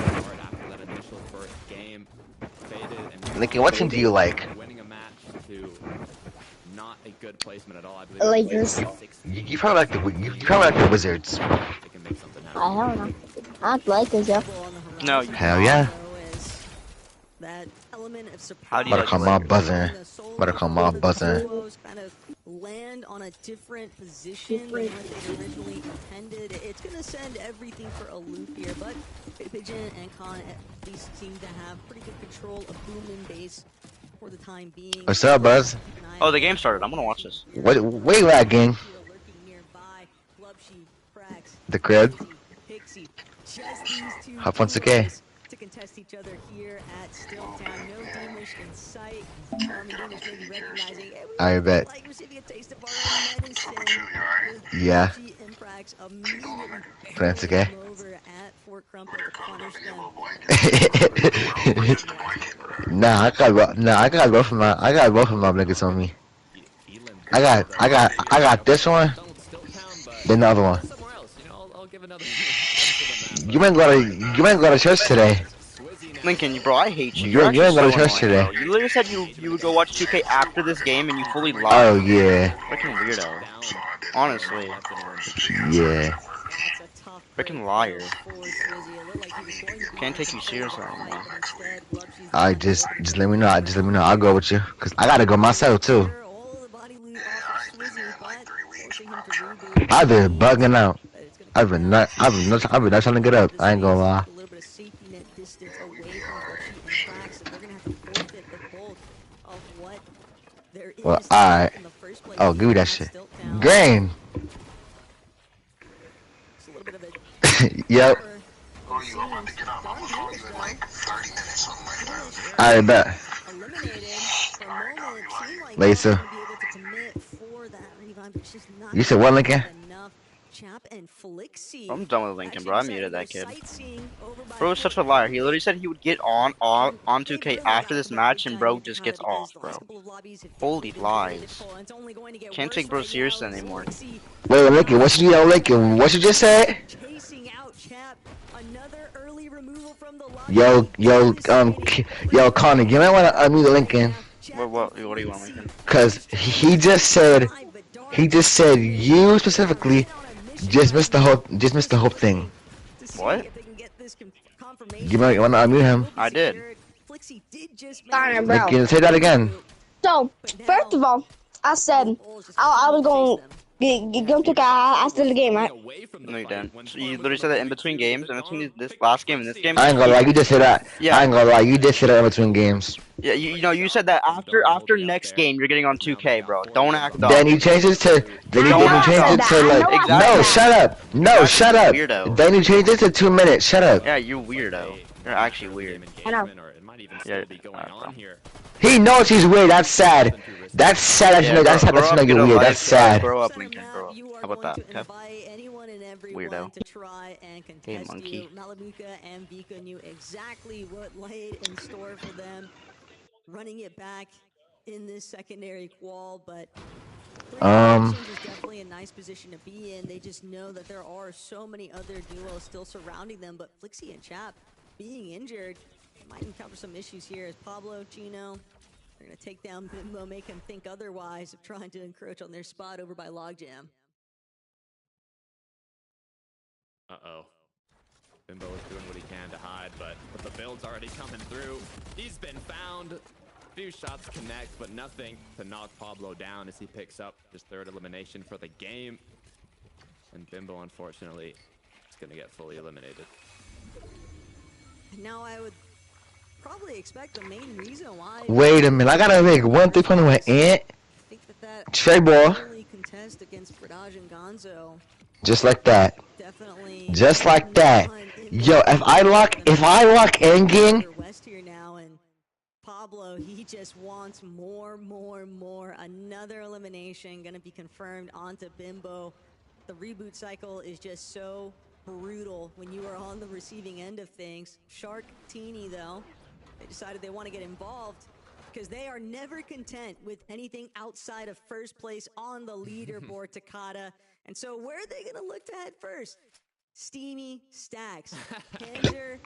Lincoln, what team do you like? Lakers. You probably like the Wizards. I don't know. I like Lakers, yeah. No. Hell yeah. How do you come on, buzzing. Better come on, buzzing. Kind of land on a different position than what they originally intended. It's going to send everything for a loop here, but Pigeon and Khan at least seem to have pretty good control of boom and base for the time being. What's up, Buzz? Oh, the game started. I'm gonna watch this. Wait, lagging. The crib. Hop on 2K. To contest each other here at Stilltown. No Damish in sight. Damish may be recognizing it. I bet. Like receiving a taste of our own medicine. Yeah. Playing 2K. Over at Fort Crumpet to punish them. I got both of my niggas on me. I got this one, then the other one. You ain't go to church today. Lincoln, bro, I hate you. You ain't go to church today. Bro. You literally said you would go watch 2K after this game, and you fully lied. Oh yeah. Freaking weirdo. Honestly. Yeah. Freaking liar. Can't take you seriously anymore. I just let me know. I'll go with you, cause I gotta go myself too. I've been bugging out. I've been not trying to get up. I ain't gonna lie. Well, alright. Oh, give me that shit. Green. Yep. Alright, bet. Lisa. You said what, Lincoln? I'm done with Lincoln, bro. I muted that kid. Bro is such a liar. He literally said he would get on 2K after this match, and bro just gets off, bro. Holy lies. Can't take bro serious anymore. Wait, Lincoln, what you just said? Yo, Connor, you might wanna unmute Lincoln. What do you want, Lincoln? Cause he just said you specifically just missed the whole thing. What? You might wanna unmute him. I did. Darn, bro. Lincoln, say that again. So, first of all, I said I was going to go after the game, right? No, you didn't. So you literally said that in between games, in between this last game and this game. I ain't gonna lie, you just said that. Yeah. I ain't gonna lie, you just said that in between games. Yeah, you said that after next game you're getting on 2K, bro. Don't act dumb. Then you changed it to like exactly. no, shut up. No, shut up. Weirdo. Then you changed it to 2 minutes. Shut up. Yeah, you weirdo. You're actually weird. I know. Yeah. He knows he's weird. That's sad. That's sad. That's not you're weird. That's sad. Grow up, Lincoln. Grow up. How about that? Okay. Weirdo. Hey, monkey. Malamuka and Vika knew exactly what lay in store for them. Running it back in this secondary qual, but is definitely a nice position to be in. They just know that there are so many other duos still surrounding them, but Flixie and Chap being injured might encounter some issues here as Pablo, Chino, they're going to take down Bimbo, make him think otherwise of trying to encroach on their spot over by Logjam. Uh-oh. Bimbo is doing what he can to hide, but with the build's already coming through, he's been found. A few shots connect, but nothing to knock Pablo down as he picks up his third elimination for the game. And Bimbo, unfortunately, is going to get fully eliminated. Now I would probably expect the main reason why. Wait a minute, I gotta make 1 3-pointer with Ant. Straight ball. test against Bradaj and Gonzo. Just like that. Definitely. Just like that. Yo, if I lock endgame. West here now, and Pablo, he just wants more. Another elimination gonna be confirmed onto Bimbo. The reboot cycle is just so brutal when you are on the receiving end of things. Shark Teeny, though, they decided they want to get involved because they are never content with anything outside of first place on the leaderboard, Takata. And so where are they going to look to head first? Steamy Stacks. Panzer,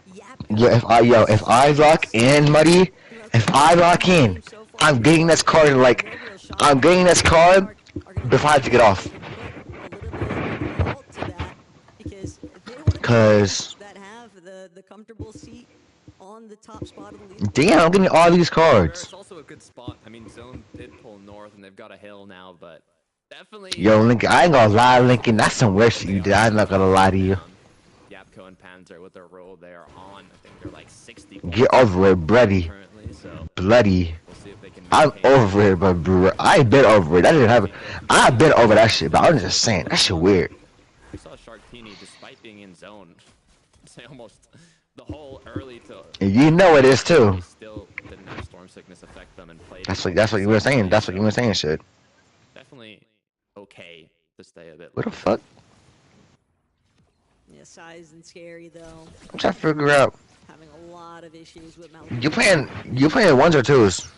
If I lock in, Muddy, if I lock in, I'm getting this card before I have to get off. Cause that have the comfortable seat on the top spot of the league. Damn, I'm getting all these cards. It's also a good spot. I mean, Zone did pull north, and they've got a hill now, but definitely. Yo, Lincoln, I ain't gonna lie, Lincoln. That's some weird shit you did. I'm not gonna lie to you. Yapko and Panzer with their roll, they are on. I think they're like 60. Get over it, bloody. Bloody. I'm over it, but bro, I ain't been over it. That didn't happen. I've been over that shit, but I'm just saying that shit weird. We saw Sharktini, despite being in zone, say almost the whole early to. You know it is too. Still didn't have storm sickness affect them and played. That's what you were saying. That's what you were saying, shit. Definitely okay to stay a bit. What the fuck? Yeah, size and scary though. I'm trying to figure out. Having a lot of issues with You playing ones or twos?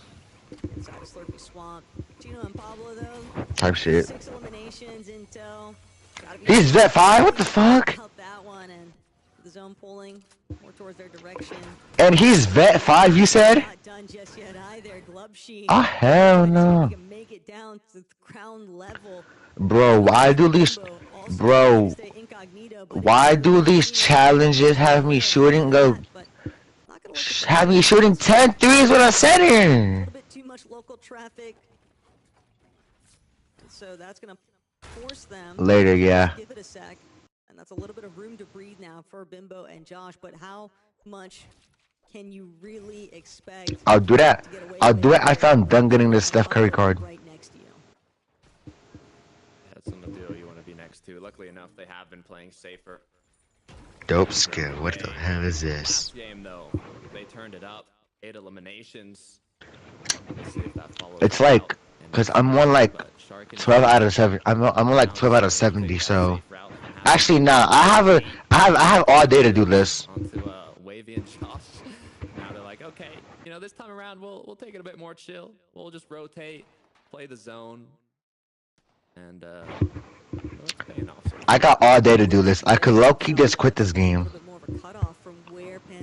Inside of Slurpy Swamp. Gino and Pablo though. Type shit. 6 eliminations intel. He's vet 5. What the fuck? That one and the zone pulling more towards their direction. And he's vet 5. You said? Not done just yet either. Glubshe. Oh hell no. Make it down to the ground level. Bro, why do these? Bro, why do these challenges have me shooting have me shooting 10 threes with a center? A little bit too much local traffic. So that's gonna force them later, yeah. Give it a sec. And that's a little bit of room to breathe now for Bimbo and Josh, but how much can you really expect? I'll do that. After I'm done getting this Steph Curry card. Right next to you. That's some of the deal you want to be next to. Luckily enough, they have been playing safer. Dope skill. What the hell is this? Last game though, they turned it up. 8 eliminations. Let's see if that follows. It's like, cause I'm on like 12 out of 7. I'm on like 12 out of 70. So, actually, nah. I have all day to do this. Onto Wavy and Josh. Now they're like, okay, you know, this time around we'll take it a bit more chill. We'll just rotate, play the zone, and it's paying off. I got all day to do this. I could low-key just quit this game.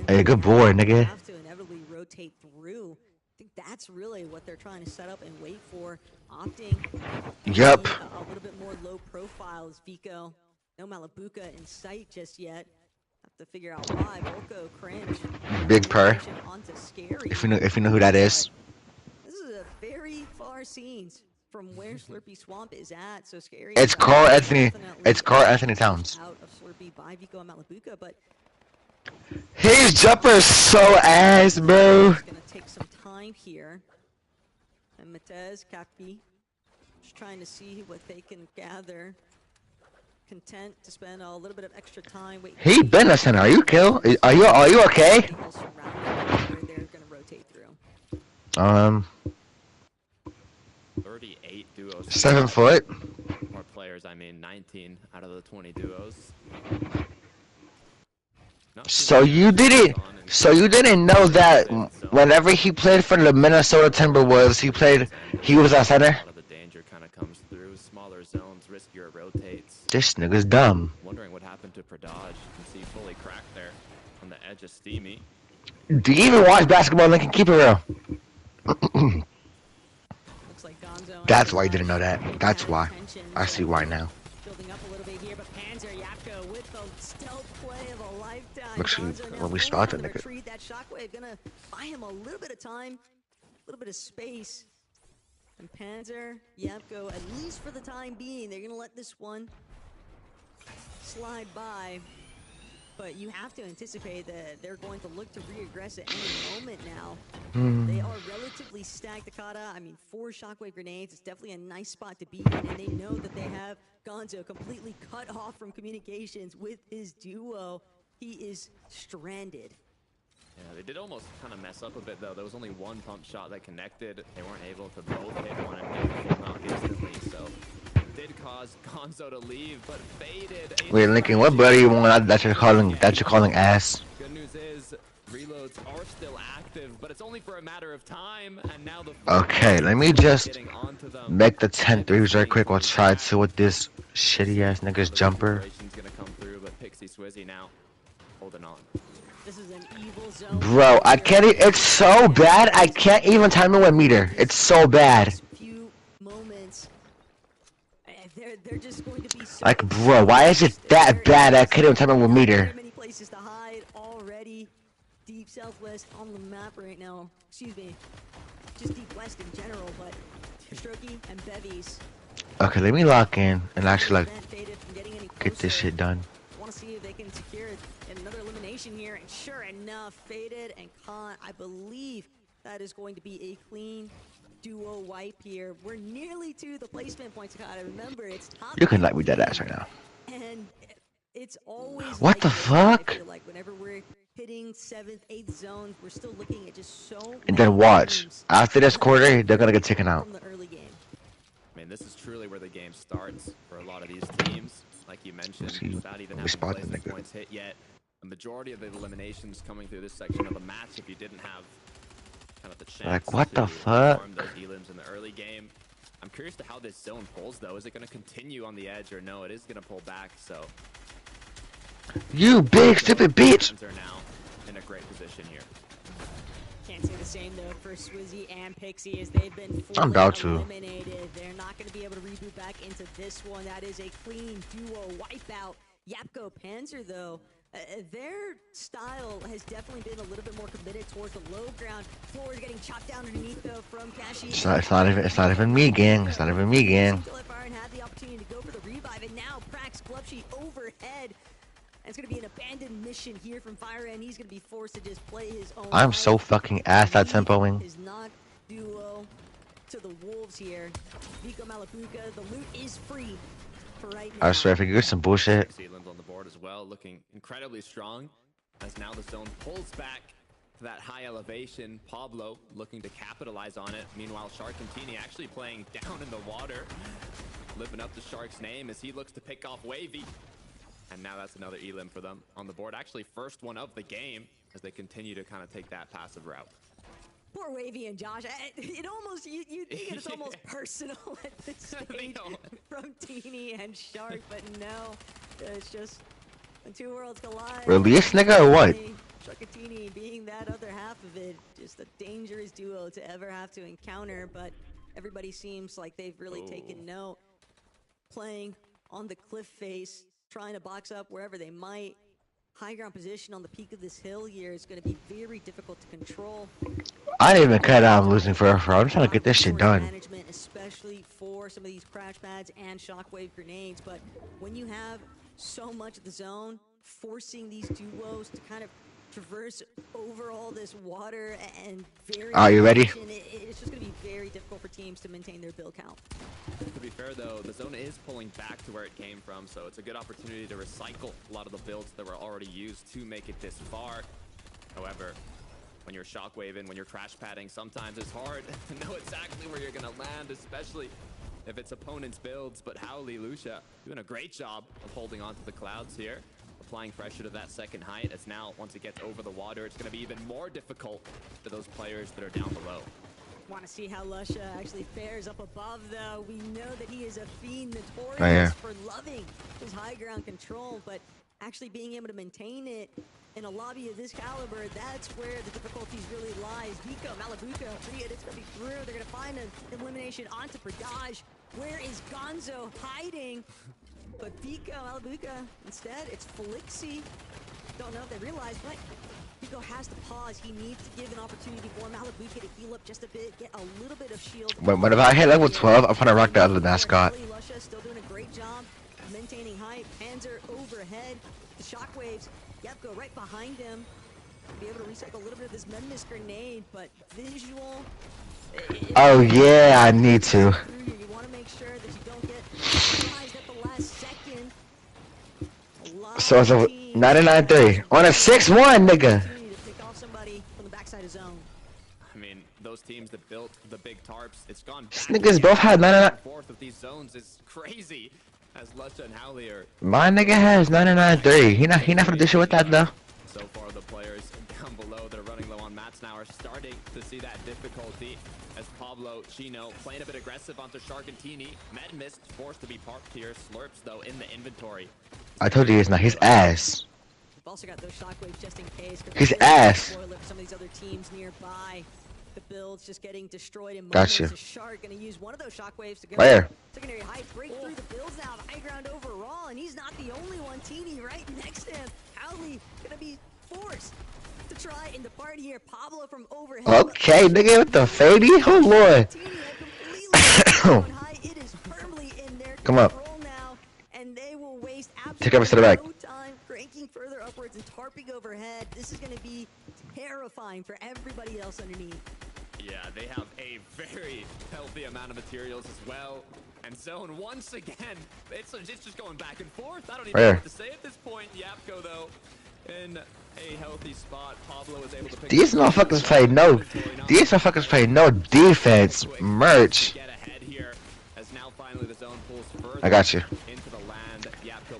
Hey, good boy, nigga. Have to inevitably rotate through. I think that's really what they're trying to set up and wait for. Opting. Yep. A little bit more low profile is Vico. No Malabuka in sight just yet. Have to figure out why. Volko cringe. Big purr. If you know who that is. This is a very far scenes from where Slurpy Swamp is at. So scary. It's Carl Anthony. It's Carl Anthony Towns. Out of Slurpy by Vico and Malabuka, but his jumper is so ass, bro. it's gonna take some time here. And Matez, Capi, just trying to see what they can gather. Content to spend a little bit of extra time waiting. He been a center. Are you kill? Are you okay? They're gonna rotate through. 38 duos. 7 foot. More players. I mean, 19 out of the 20 duos. So you didn't know that whenever he played for the Minnesota Timberwolves, he was at center. A lot of the danger kind of comes through smaller zones, riskier rotates. This nigga's dumb. Wondering what happened to Pradaj. You can see fully cracked there on the edge of Steamy. Do you even watch basketball, Lincoln? Keep it real. That's why you didn't know that. That's why. I see why now. Building up a little bit here, but Panzer Yapko with the stealth play of a lifetime. Make sure when we spot the nigga. That shockwave gonna buy him a little bit of time, a little bit of space. And Panzer Yapko, at least for the time being, they're gonna let this one slide by. but you have to anticipate that they're going to look to re-aggress at any moment now. They are relatively stacked, Takada. I mean, 4 shockwave grenades. It's definitely a nice spot to be in, and they know that they have Gonzo completely cut off from communications with his duo. He is stranded. Yeah, they did almost kind of mess up a bit, though. There was only 1 pump shot that connected. They weren't able to both hit one and get the full knock instantly, so it did cause Gonzo to leave, but faded. Wait, Lincoln, what buddy you want that you're calling ass? Good news is reloads are still active, but it's only for a matter of time, and now the okay, let me just make the 10 threes right quick. We'll try to with this shitty ass nigga's jumper. Gonna come through, but Pixie CRXZY now holding on. This is an evil zone. Bro, I can't. It's so bad. I can't even time it with meter. It's so bad. Few moments. They're just going to be so like, bro, why is it that bad? I can't even time it with meter. many places to hide already. Deep southwest on the map right now. Excuse me. Just deep west in general, but Strokey and Bevies. Okay, let me lock in and actually get this shit done. Want to see if they can secure another elimination here, and sure enough, Faded and Khan, I believe that is going to be a clean duo wipe here. We're nearly to the placement points. I remember it's top. You can let me dead ass right now. And it's always what the fuck? I feel like whenever we're hitting 7th, 8th zones, we're still looking at just so. And then watch after this quarter, they're gonna get taken out. From the early game. I mean, this is truly where the game starts for a lot of these teams. Like you mentioned, without even having placement points hit yet. The majority of the eliminations coming through this section of the match, if you didn't have kind of the chance like, what to the fuck? farm those elims in the early game. I'm curious to how this zone pulls, though. Is it going to continue on the edge or no? It is going to pull back, so. You big stupid bitch! Are now in a great position here. Can't say the same though for CRXZY and Pixie as they've been I'm about to. eliminated. They're not going to be able to reboot back into this one. That is a clean duo wipeout. Yapko Panzer though, their style has definitely been a little bit more committed towards the low ground. Floor is getting chopped down underneath though from Kashi. It's not even me, gang. It's not even me, gang. Had the opportunity to go for the revive, and now Prax Glubshy overhead. And it's going to be an abandoned mission here from Fire, and he's going to be forced to just play his own. I'm so fucking ass at tempoing. Is not duo to the Wolves here. Vico Malapuka, the loot is free for right now. I swear, if you get some bullshit. Zealand's on the board as well, looking incredibly strong. As now the zone pulls back to that high elevation. Pablo looking to capitalize on it. Meanwhile, Shark and Teeny actually playing down in the water. Living up to Shark's name as he looks to pick off Wavy. And now that's another elim for them on the board. Actually, first one of the game as they continue to kind of take that passive route. Poor Wavy and Josh. It almost, you think it's almost personal at this stage from Teeny and Shark, but no. It's just when two worlds collide. Release nigga or what? Shark and Teeny being that other half of it. Just a dangerous duo to ever have to encounter, but everybody seems like they've really taken note. Playing on the cliff face, trying to box up wherever they might. High ground position on the peak of this hill here is going to be very difficult to control. I didn't even cut out. I'm losing for I'm trying to get this shit done. Management, especially for some of these crash pads and shockwave grenades. But when you have so much of the zone, forcing these duos to kind of traverse over all this water and very. Are you ready? It's just going to be very difficult for teams to maintain their build count. To be fair though, the zone is pulling back to where it came from, so it's a good opportunity to recycle a lot of the builds that were already used to make it this far. However, when you're shockwaving, when you're crash padding, sometimes it's hard to know exactly where you're gonna land, especially if it's opponent's builds. But Howley, Lucia doing a great job of holding on to the clouds here, applying pressure to that second height, as now once it gets over the water, it's gonna be even more difficult for those players that are down below. Want to see how Lusha actually fares up above, though. We know that he is a fiend, notorious for loving his high ground control, but actually being able to maintain it in a lobby of this caliber, that's where the difficulties really lies. Vico, Malabuka, it's going to be through. They're going to find an elimination onto Pradaj. Where is Gonzo hiding? But Vico, Malabuka, instead, it's Felixi. Don't know if they realize, but Vico has to pause. He needs to give an opportunity for Malabuka to heal up just a bit, get a little bit of shield. But if I hit level 12, I'm gonna rock the other mascot. Lusha still doing a great job maintaining height. Panzer overhead. The shockwaves Yepko right behind him. Be able to recycle a little bit of this Medmus grenade, but visual. Oh yeah, I need to. You want to make sure that you don't get surprised at the last second. So it's a 99-3 on a 6-1, nigga. To pick off somebody from the backside of zone. I mean, those teams that built the big tarps, it's gone back. Niggas both had 99. Fourth of these zones is crazy. As Lusha and Howley are. My nigga has 99-3. He not gonna do shit with that though. So far, the players down below that are running low on mats now are starting to see that difficulty. As Pablo, Chino playing a bit aggressive onto Shark and Teeny. Medmist forced to be parked here. Slurps though in the inventory. I told you it's not his ass. We've also got those shockwaves just in case. His ass. Some of these other teams nearby. The build's just getting destroyed in moments. Gotcha. Shark gonna use one of those shockwaves to go. Where? Secondary height, break through the builds now. High ground overall, and he's not the only one. Teeny right next to him. Howley gonna be forced to try and depart here. Pablo from overhead. Okay, nigga with the fadey. Oh lord. It is firmly in their Come up. now, and they will waste Take up to the back. no time cranking further upwards and tarping overhead. This is going to be terrifying for everybody else underneath. Yeah, they have a very healthy amount of materials as well. And Zone, once again, it's just going back and forth. I don't even know what to say at this point. Yapko, though, in a healthy spot. Pablo is able to pick These motherfuckers play no. These motherfuckers play no defense. Merch. I got you.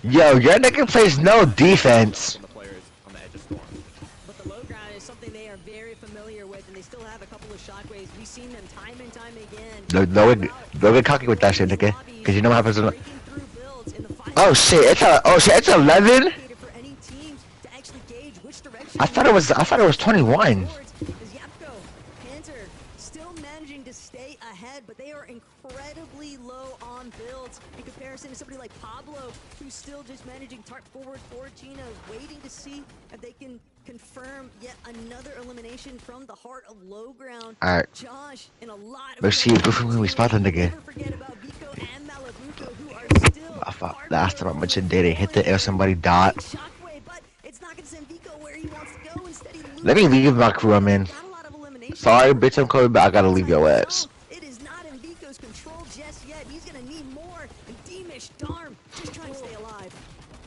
Yo, your nigga plays no defense. But the low ground is something they are very familiar with, and they still have a couple of shockwaves. We've seen them time and time again. Don't get cocky with that shit, nigga. Cause you know what happens when. Oh shit! It's 11. I thought it was 21. Still managing to stay ahead, but they are incredibly low on builds in comparison to somebody like Pablo, who's still just managing tarp forward for Gina, waiting to see if they can confirm yet another elimination from the heart of low ground. Alright. Josh, in a lot of Let's see if we spot them again. Last time I mentioned they didn't hit the air, somebody died. Let me leave my crew I'm in. Sorry, bitch, I'm coming back. I gotta leave your ass. It is not in Vico's control just yet. He's gonna need more. And Demish, darn, just trying to stay alive.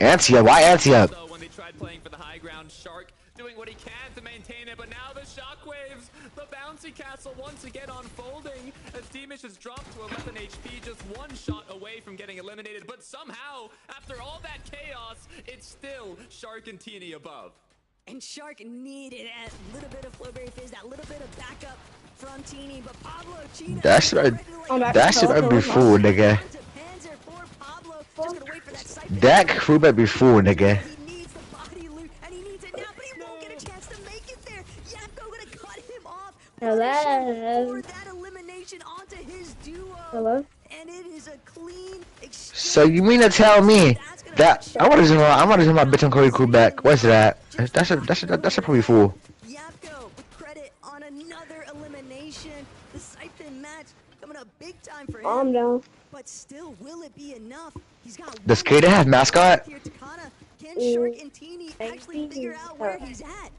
Antia, why Antia? When they tried playing for the high ground, Shark doing what he can to maintain it, but now the shockwaves, the bouncy castle once again unfolding as Demish has dropped to 11 HP, just one shot away from getting eliminated. But somehow, after all that chaos, it's still Shark and Teeny above. And Shark needed a little bit of Flowberry Fizz, that little bit of backup from Teeny, but Pablo Chino. That should have been fool, nigga. That crew better be fool, nigga. He needs the body loot, and he needs it now, but he won't get a chance to make it there. Yapko gonna cut him off. Hello. For that elimination onto his duo. Hello. And it is a clean exchange. So you mean to tell me that I want to do my bitch and Cody crew back? What's that? That's a pretty fool. Yapko with credit on another elimination. The Siphon match coming up big time for him. I'm down. But still, will it be enough? He's got. Does Kaden have mascot? Can Shark and Teeny actually figure out where he's at?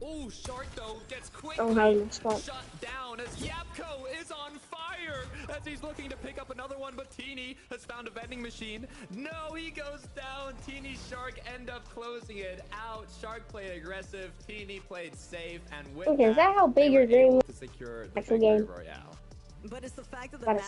Oh, Shark though gets quickly shut down as Yapko is on fire as he's looking to pick up another one, but Teeny has found a vending machine. No, he goes down. Teeny Shark end up closing it out. Shark played aggressive. Teeny played safe, and with Okay, is that how big your dream to secure the actual game? Royale. But it's the fact of the matter.